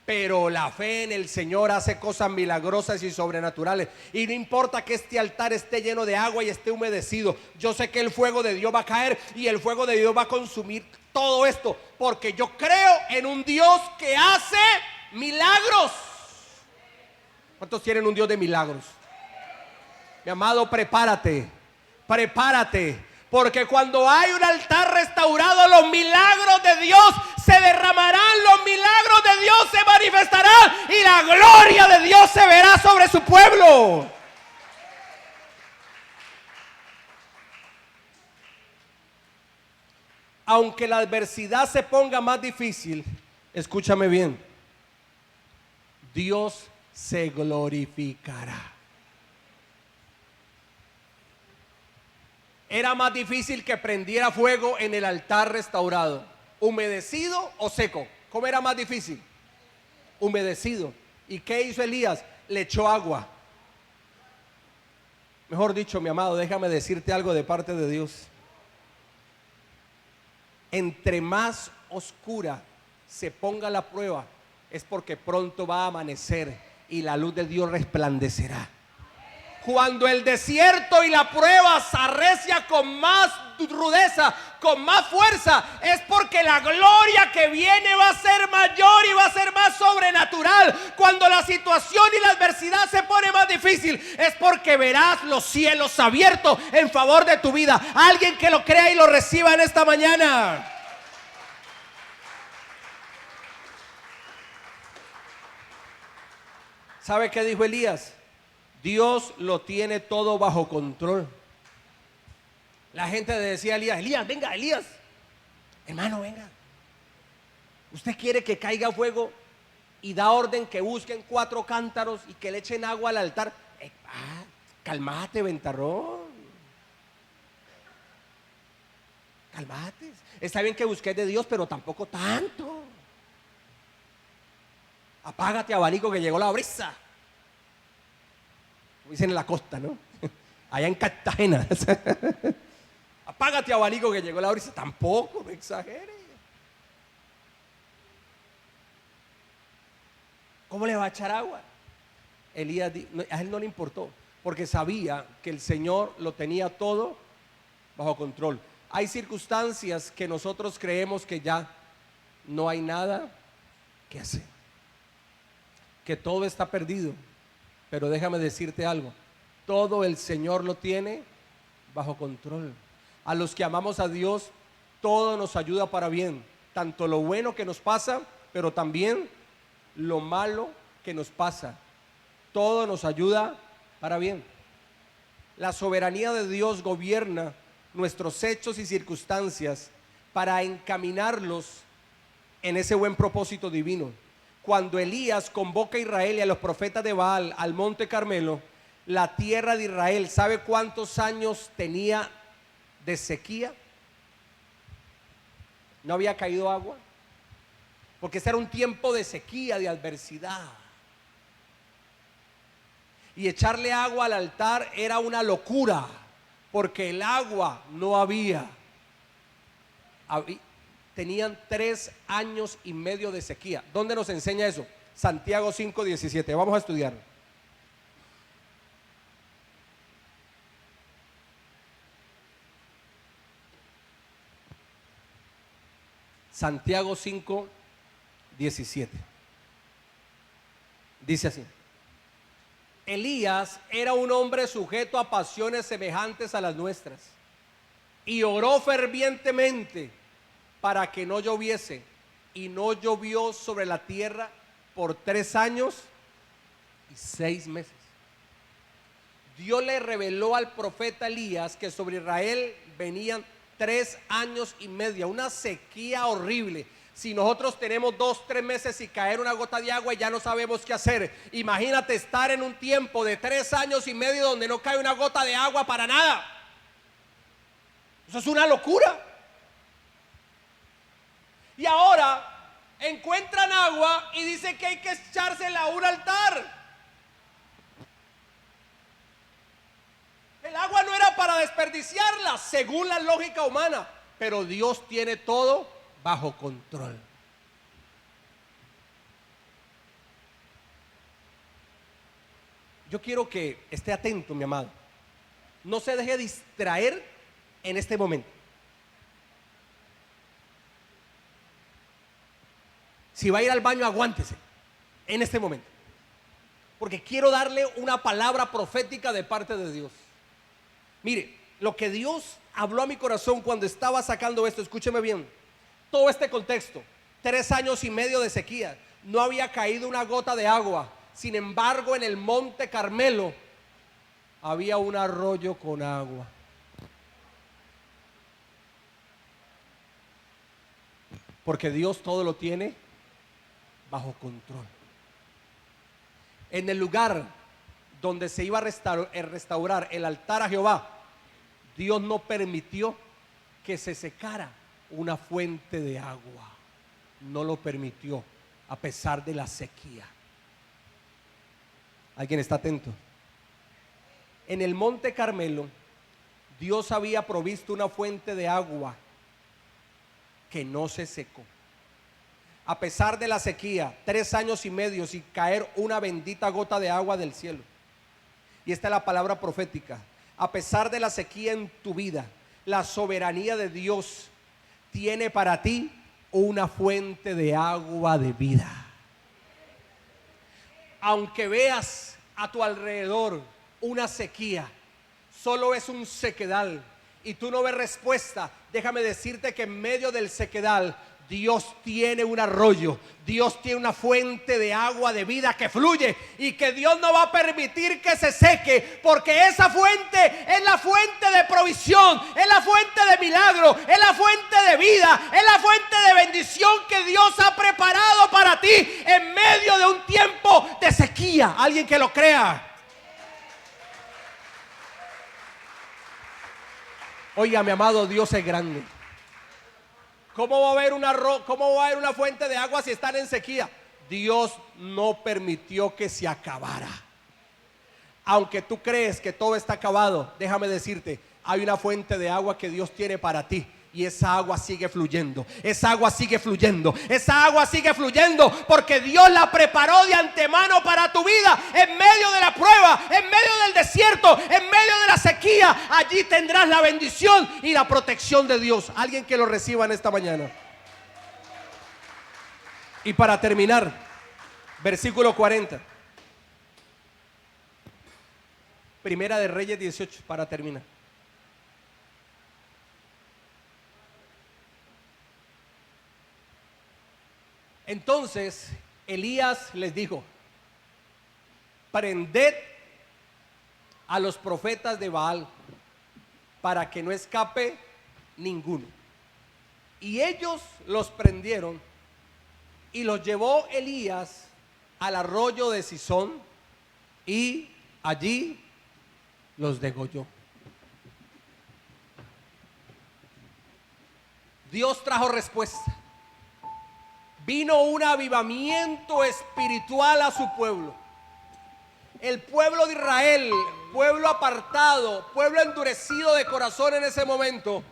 Speaker 1: pero la fe en el Señor hace cosas milagrosas y sobrenaturales. Y no importa que este altar esté lleno de agua y esté humedecido, yo sé que el fuego de Dios va a caer y el fuego de Dios va a consumir todo esto, porque yo creo en un Dios que hace milagros. ¿Cuántos tienen un Dios de milagros? Mi amado, prepárate, porque cuando hay un altar restaurado, los milagros de Dios se derramarán, los milagros de Dios se manifestarán y la gloria de Dios se verá sobre su pueblo. Aunque la adversidad se ponga más difícil, escúchame bien, Dios se glorificará. Era más difícil que prendiera fuego en el altar restaurado, humedecido o seco. ¿Cómo era más difícil? Humedecido. ¿Y qué hizo Elías? Le echó agua. Mejor dicho, mi amado, déjame decirte algo de parte de Dios. Entre más oscura se ponga la prueba, es porque pronto va a amanecer y la luz de Dios resplandecerá. Cuando el desierto y la prueba se arrecia con más rudeza, con más fuerza, es porque la gloria que viene va a ser mayor y va a ser más sobrenatural. Cuando la situación y la adversidad se pone más difícil, es porque verás los cielos abiertos en favor de tu vida. Alguien que lo crea y lo reciba en esta mañana. ¿Sabe qué dijo Elías? Dios lo tiene todo bajo control. La gente le decía a Elías, Elías, venga, Elías, hermano, venga. Usted quiere que caiga fuego y da orden que busquen 4 cántaros y que le echen agua al altar. Calmate, ventarrón. Calmate. Está bien que busques de Dios, pero tampoco tanto. Apágate, abanico, que llegó la brisa. Como dicen en la costa, ¿no? Allá en Cartagena. Apágate, abanico, que llegó la brisa. Tampoco, no exagere. ¿Cómo le va a echar agua? Elías, a él no le importó, porque sabía que el Señor lo tenía todo bajo control. Hay circunstancias que nosotros creemos que ya no hay nada que hacer, que todo está perdido, pero déjame decirte algo, todo el Señor lo tiene bajo control. A los que amamos a Dios, todo nos ayuda para bien, tanto lo bueno que nos pasa, pero también lo malo que nos pasa. todo nos ayuda para bien. La soberanía de Dios gobierna nuestros hechos y circunstancias para encaminarlos en ese buen propósito divino. Cuando Elías convoca a Israel y a los profetas de Baal al monte Carmelo, la tierra de Israel, ¿sabe cuántos años tenía de sequía? No había caído agua, porque ese era un tiempo de sequía, de adversidad. Y echarle agua al altar era una locura, porque el agua no había. Tenían 3 años y medio de sequía. ¿Dónde nos enseña eso? Santiago 5:17. Vamos a estudiarlo. Santiago 5:17. Dice así: Elías era un hombre sujeto a pasiones semejantes a las nuestras, y oró fervientemente para que no lloviese, y no llovió sobre la tierra por 3 años y 6 meses. Dios le reveló al profeta Elías que sobre Israel venían 3 años y medio, una sequía horrible. Si nosotros tenemos 2, 3 meses y caer una gota de agua y ya no sabemos qué hacer, imagínate estar en un tiempo de 3 años y medio donde no cae una gota de agua para nada. Eso es una locura. Y ahora encuentran agua y dice que hay que echársela a un altar. El agua no era para desperdiciarla, según la lógica humana, pero Dios tiene todo bajo control. Yo quiero que esté atento, mi amado. No se deje distraer en este momento. Si va a ir al baño, aguántese en este momento, porque quiero darle una palabra profética de parte de Dios. Mire, lo que Dios habló a mi corazón cuando estaba sacando esto, escúcheme bien. Todo este contexto, 3 años y medio de sequía, no había caído una gota de agua. Sin embargo, en el monte Carmelo había un arroyo con agua. Porque Dios todo lo tiene bajo control. En el lugar donde se iba a restaurar el altar a Jehová, Dios no permitió que se secara una fuente de agua. No lo permitió, a pesar de la sequía. ¿Alguien está atento? En el monte Carmelo, Dios había provisto una fuente de agua que no se secó. A pesar de la sequía, 3 años y medio sin caer una bendita gota de agua del cielo. Y esta es la palabra profética. A pesar de la sequía en tu vida, la soberanía de Dios tiene para ti una fuente de agua de vida. Aunque veas a tu alrededor una sequía, solo es un sequedal y tú no ves respuesta, déjame decirte que en medio del sequedal Dios tiene un arroyo, Dios tiene una fuente de agua de vida que fluye y que Dios no va a permitir que se seque, porque esa fuente es la fuente de provisión, es la fuente de milagro, es la fuente de vida, es la fuente de bendición que Dios ha preparado para ti en medio de un tiempo de sequía. Alguien que lo crea. Oiga, mi amado, Dios es grande. ¿Cómo va a haber una fuente de agua si están en sequía? Dios no permitió que se acabara. Aunque tú crees que todo está acabado, déjame decirte, hay una fuente de agua que Dios tiene para ti. Y esa agua sigue fluyendo, esa agua sigue fluyendo, esa agua sigue fluyendo, porque Dios la preparó de antemano para tu vida. En medio de la prueba, en medio del desierto, en medio de la sequía, allí tendrás la bendición y la protección de Dios. Alguien que lo reciba en esta mañana. Y para terminar, versículo 40. Primera de Reyes 18, para terminar. Entonces Elías les dijo: prended a los profetas de Baal para que no escape ninguno. Y ellos los prendieron y los llevó Elías al arroyo de Sison y allí los degolló. Dios trajo respuesta. Vino un avivamiento espiritual a su pueblo. El pueblo de Israel, pueblo apartado, pueblo endurecido de corazón en ese momento,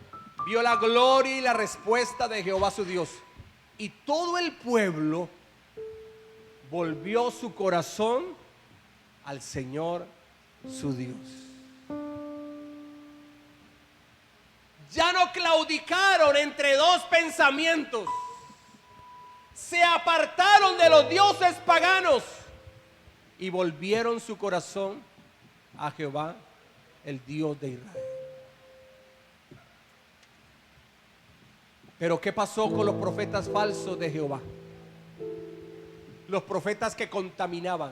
Speaker 1: vio la gloria y la respuesta de Jehová su Dios. Y todo el pueblo volvió su corazón al Señor su Dios. Ya no claudicaron entre dos pensamientos. Se apartaron de los dioses paganos y volvieron su corazón a Jehová, el Dios de Israel. Pero ¿qué pasó con los profetas falsos de Jehová? Los profetas que contaminaban,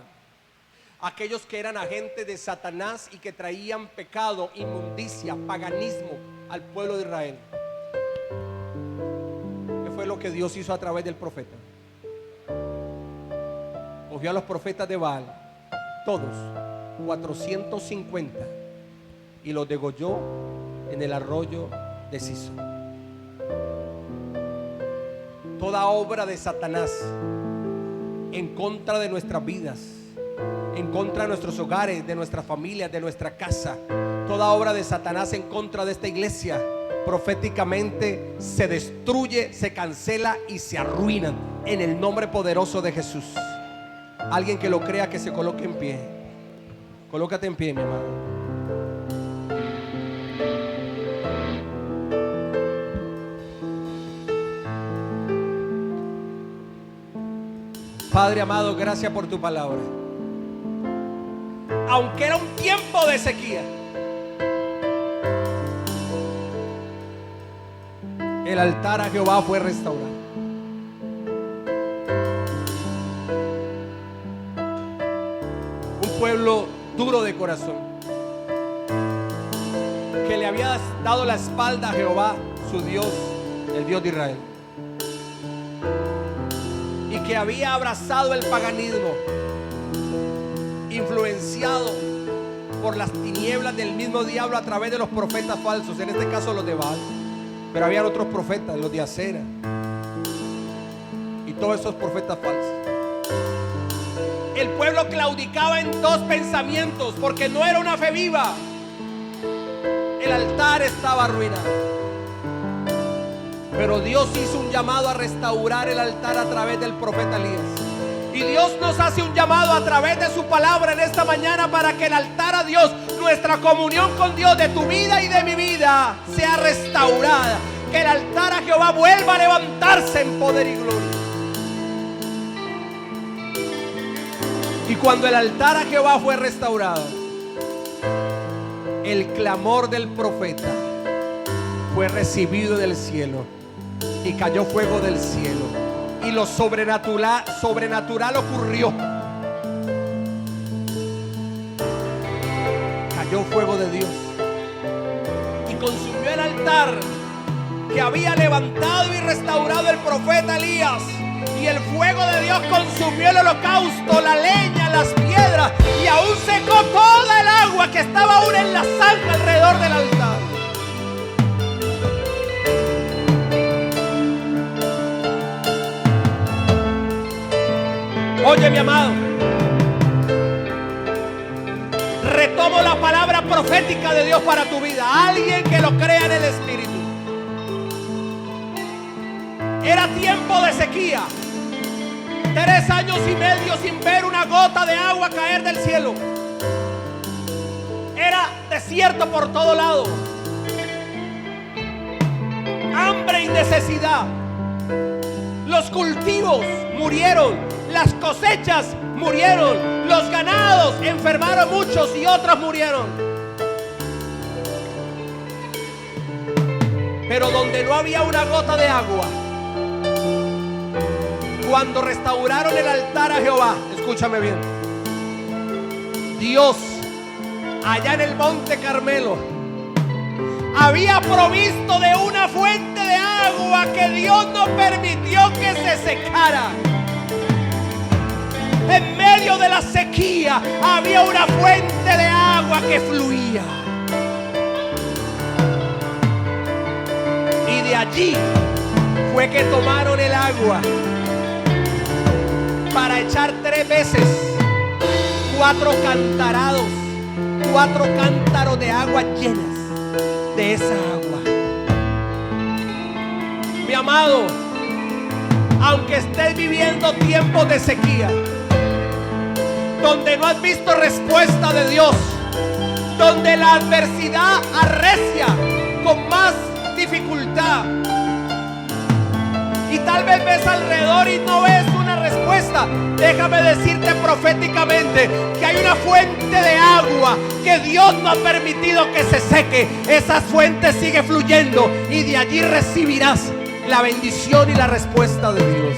Speaker 1: aquellos que eran agentes de Satanás y que traían pecado, inmundicia, paganismo al pueblo de Israel. ¿Qué fue lo que Dios hizo a través del profeta? Cogió a los profetas de Baal, todos, 450, y los degolló en el arroyo de Sison. Toda obra de Satanás en contra de nuestras vidas, en contra de nuestros hogares, de nuestras familias, de nuestra casa, toda obra de Satanás en contra de esta iglesia, proféticamente se destruye, se cancela y se arruinan en el nombre poderoso de Jesús. Alguien que lo crea, que se coloque en pie. Colócate en pie, mi amado. Padre amado, gracias por tu palabra. Aunque era un tiempo de sequía, el altar a Jehová fue restaurado. Un pueblo duro de corazón, que le había dado la espalda a Jehová, su Dios, el Dios de Israel, y que había abrazado el paganismo, influenciado por las tinieblas del mismo diablo a través de los profetas falsos, en este caso los de Baal, pero habían otros profetas, los de Acera y todos esos profetas falsos. El pueblo claudicaba en dos pensamientos porque no era una fe viva. El altar estaba arruinado. Pero Dios hizo un llamado a restaurar el altar a través del profeta Elías. Y Dios nos hace un llamado a través de su palabra en esta mañana para que el altar a Dios, nuestra comunión con Dios de tu vida y de mi vida, sea restaurada. Que el altar a Jehová vuelva a levantarse en poder y gloria. Y cuando el altar a Jehová fue restaurado, el clamor del profeta fue recibido del cielo y cayó fuego del cielo y lo sobrenatural ocurrió. Cayó fuego de Dios y consumió el altar que había levantado y restaurado el profeta Elías. Y el fuego de Dios consumió el holocausto, la leña, las piedras, y aún secó toda el agua que estaba aún en la zanja alrededor del altar. Oye, mi amado, retomo la palabra profética de Dios para tu vida. Alguien que lo crea en el Espíritu. Era tiempo de sequía. 3 años y medio sin ver una gota de agua caer del cielo. Era desierto por todo lado. Hambre y necesidad. Los cultivos murieron. Las cosechas murieron. Los ganados enfermaron muchos y otros murieron. Pero donde no había una gota de agua, cuando restauraron el altar a Jehová, escúchame bien, Dios, allá en el Monte Carmelo, había provisto de una fuente de agua que Dios no permitió que se secara. En medio de la sequía había una fuente de agua que fluía. Y de allí fue que tomaron el agua para echar 3 veces 4 cantarados, 4 cántaros de agua llenas de esa agua. Mi amado, aunque estés viviendo tiempos de sequía, donde no has visto respuesta de Dios, donde la adversidad arrecia con más dificultad, y tal vez ves alrededor y no ves una respuesta, déjame decirte proféticamente que hay una fuente de agua que Dios no ha permitido que se seque. Esa fuente sigue fluyendo y de allí recibirás la bendición y la respuesta de Dios.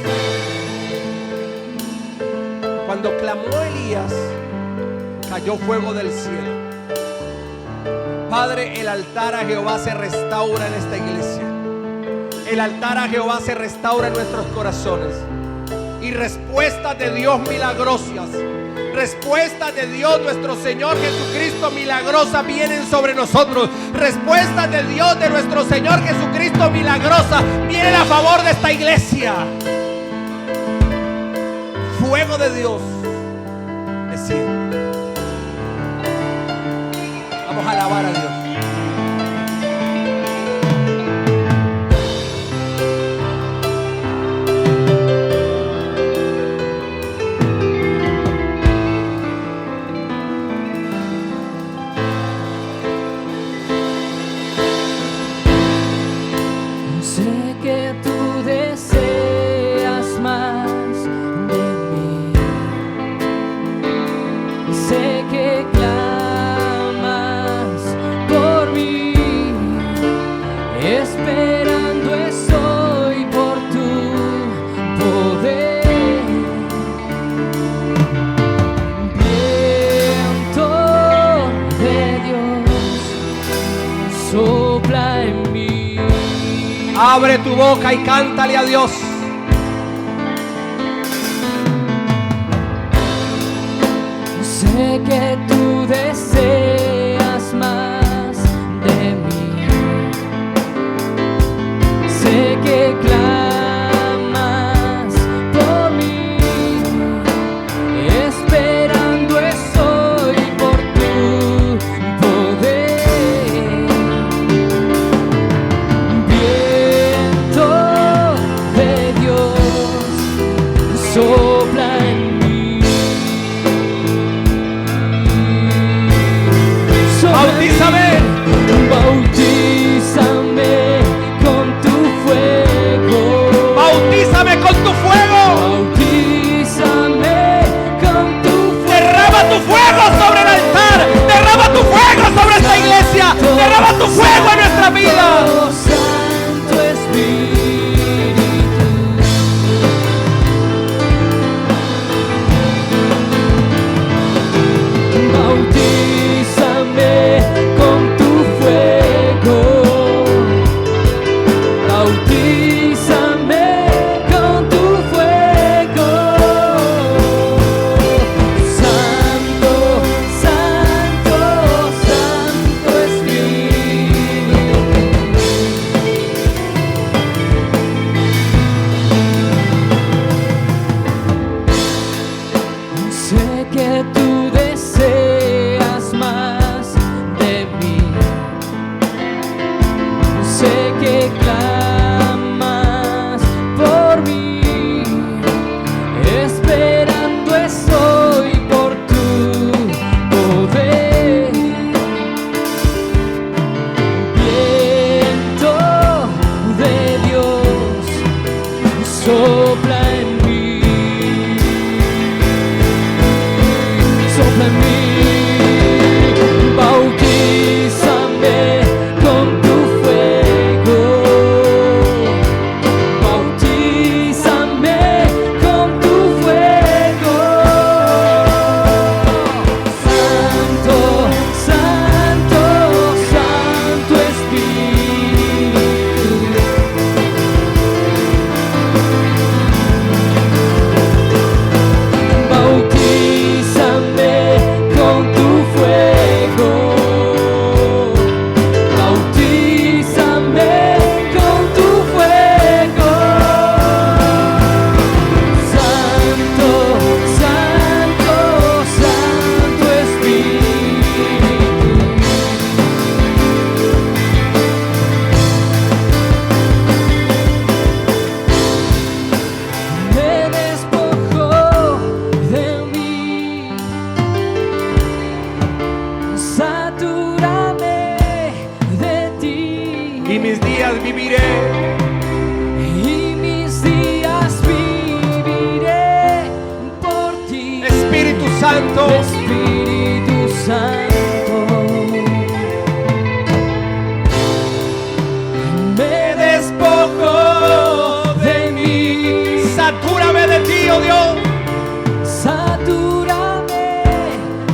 Speaker 1: Cuando clamó Elías, cayó fuego del cielo. Padre, el altar a Jehová se restaura en esta iglesia. El altar a Jehová se restaura en nuestros corazones. Y respuestas de Dios milagrosas, respuestas de Dios nuestro Señor Jesucristo milagrosas vienen sobre nosotros. Respuestas de Dios de nuestro Señor Jesucristo milagrosa vienen a favor de esta iglesia. Fuego de Dios desciende. Vamos a alabar a Dios.
Speaker 2: Sé que tú deseas más de mí. Sé que clamas por mí. Esperando estoy por tu poder. Viento de Dios, sopla en mí.
Speaker 1: Abre tu boca y cántale a Dios.
Speaker 2: Sé que tú deseas más de mí. Sé que clamas por mí. Esperando estoy por tu poder. Viento de Dios, sopla en mí.
Speaker 1: Santo.
Speaker 2: Espíritu Santo, me despojo de mí.
Speaker 1: Satúrame de ti, oh Dios.
Speaker 2: Satúrame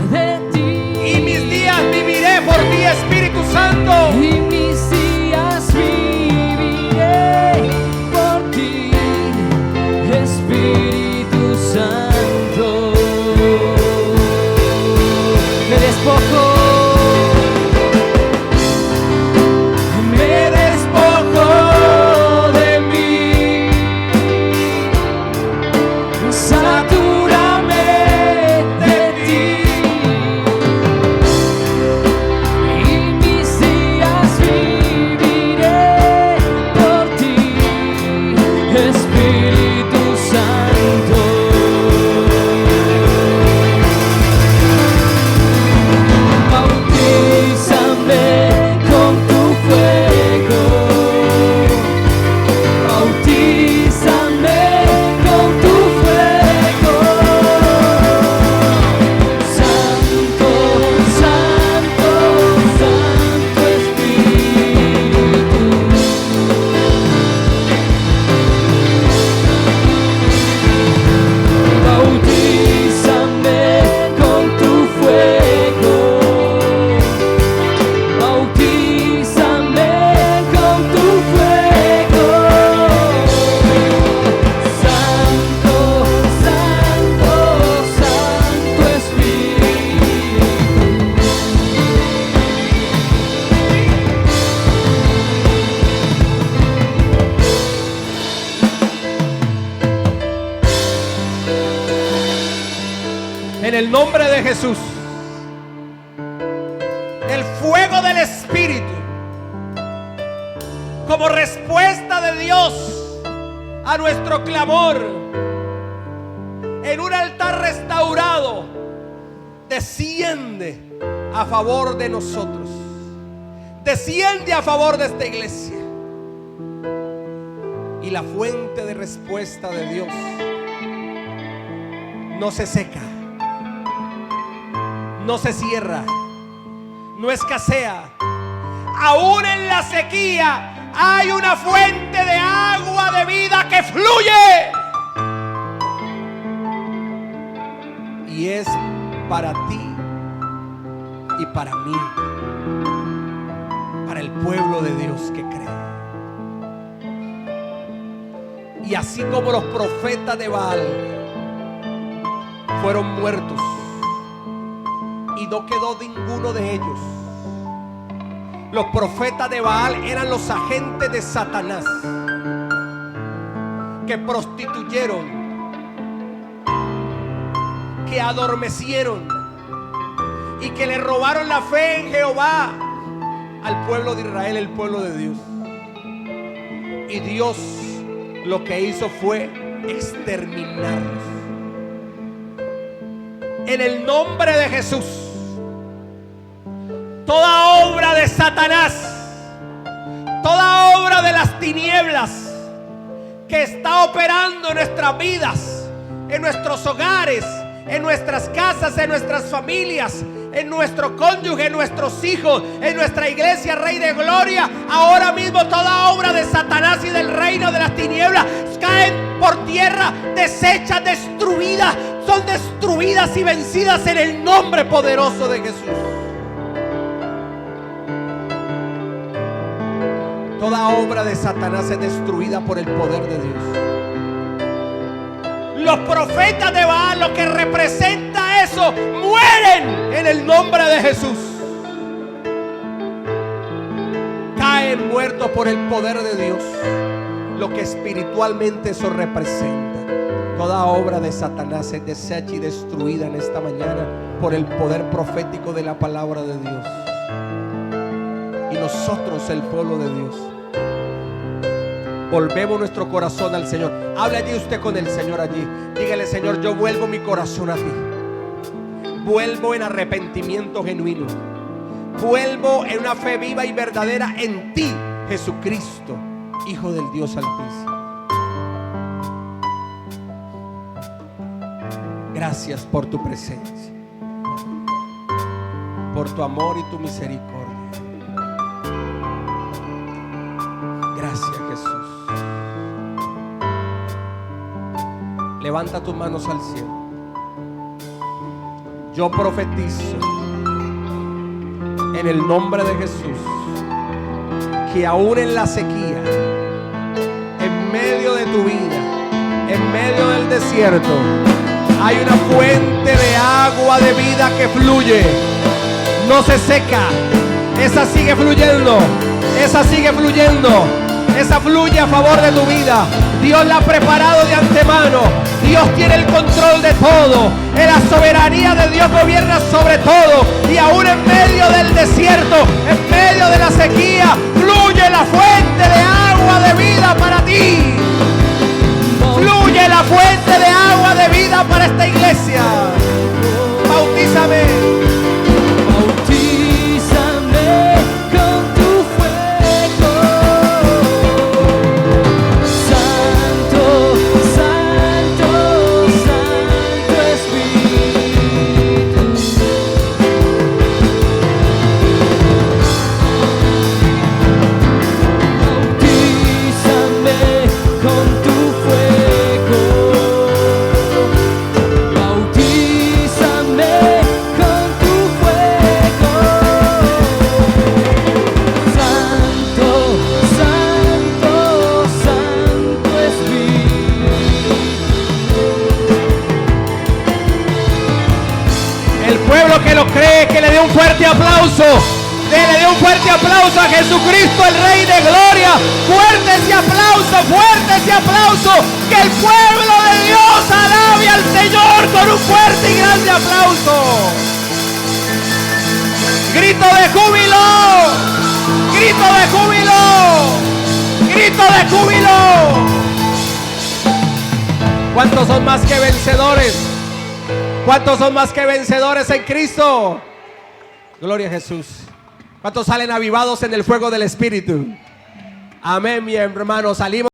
Speaker 2: de ti.
Speaker 1: Y mis días viviré por ti, Espíritu Santo.
Speaker 2: Y mis días viviré por ti, Espíritu Santo. Me despojo, me despojo de mí. Satúrame de ti. Y mis días viviré por ti, Espíritu Santo. Bautízame con tu fuego. Bautízame con tu fuego. Santo, Santo, Santo Espíritu. Bautízame con tu fuego. Bautízame con tu fuego. Santo, Santo, Santo Espíritu.
Speaker 1: En el nombre de Jesús, el fuego del Espíritu, como respuesta de Dios a nuestro clamor, en un altar restaurado, desciende a favor de nosotros, desciende a favor de esta iglesia. Y la fuente de respuesta de Dios no se seca, no se cierra, no escasea. Aún en la sequía hay una fuente de agua de vida que fluye. Y es para ti y para mí, para el pueblo de Dios que cree. Y así como los profetas de Baal fueron muertos y no quedó ninguno de ellos, los profetas de Baal eran los agentes de Satanás que prostituyeron, que adormecieron y que le robaron la fe en Jehová al pueblo de Israel, el pueblo de Dios. Y Dios lo que hizo fue exterminarlos. En el nombre de Jesús, toda obra de Satanás, toda obra de las tinieblas que está operando en nuestras vidas, en nuestros hogares, en nuestras casas, en nuestras familias, en nuestro cónyuge, en nuestros hijos, en nuestra iglesia, Rey de Gloria, ahora mismo toda obra de Satanás y del reino de las tinieblas caen por tierra, deshechas, destruidas, son destruidas y vencidas en el nombre poderoso de Jesús. Toda obra de Satanás es destruida por el poder de Dios. Los profetas de Baal, lo que representa eso, mueren en el nombre de Jesús. Caen muertos por el poder de Dios. Lo que espiritualmente eso representa. Toda obra de Satanás es deshecha y destruida en esta mañana por el poder profético de la palabra de Dios. Y nosotros, el pueblo de Dios, volvemos nuestro corazón al Señor. Hable allí usted con el Señor allí. Dígale: Señor, yo vuelvo mi corazón a ti. Vuelvo en arrepentimiento genuino. Vuelvo en una fe viva y verdadera en ti, Jesucristo, Hijo del Dios Altísimo. Gracias por tu presencia, por tu amor y tu misericordia. Gracias, Jesús. Levanta tus manos al cielo. Yo profetizo en el nombre de Jesús que aún en la sequía, en medio de tu vida, en medio del desierto, hay una fuente de agua de vida que fluye, no se seca, esa sigue fluyendo, esa sigue fluyendo, esa fluye a favor de tu vida. Dios la ha preparado de antemano. Dios tiene el control de todo. La soberanía de Dios gobierna sobre todo. Y aún en medio del desierto, en medio de la sequía, fluye la fuente de agua de vida para ti. Fluye la fuente de agua de vida para esta iglesia. Bautízame.
Speaker 2: Bautízame con tu fuego. Santo, Santo, Santo Espíritu. Bautízame con tu fuego. Bautízame con tu fuego. Santo, Santo, Santo Espíritu.
Speaker 1: El pueblo que lo cree, que le dé un fuerte aplauso. Le dé un fuerte aplauso a Jesucristo, el Rey de Gloria. Fuerte ese aplauso, fuerte ese aplauso. Que el pueblo de Dios alabe al Señor con un fuerte y grande aplauso. Grito de júbilo, grito de júbilo, grito de júbilo. ¿Cuántos son más que vencedores? ¿Cuántos son más que vencedores en Cristo? Gloria a Jesús. ¿Cuántos salen avivados en el fuego del Espíritu? Amén, mi hermano. Salimos.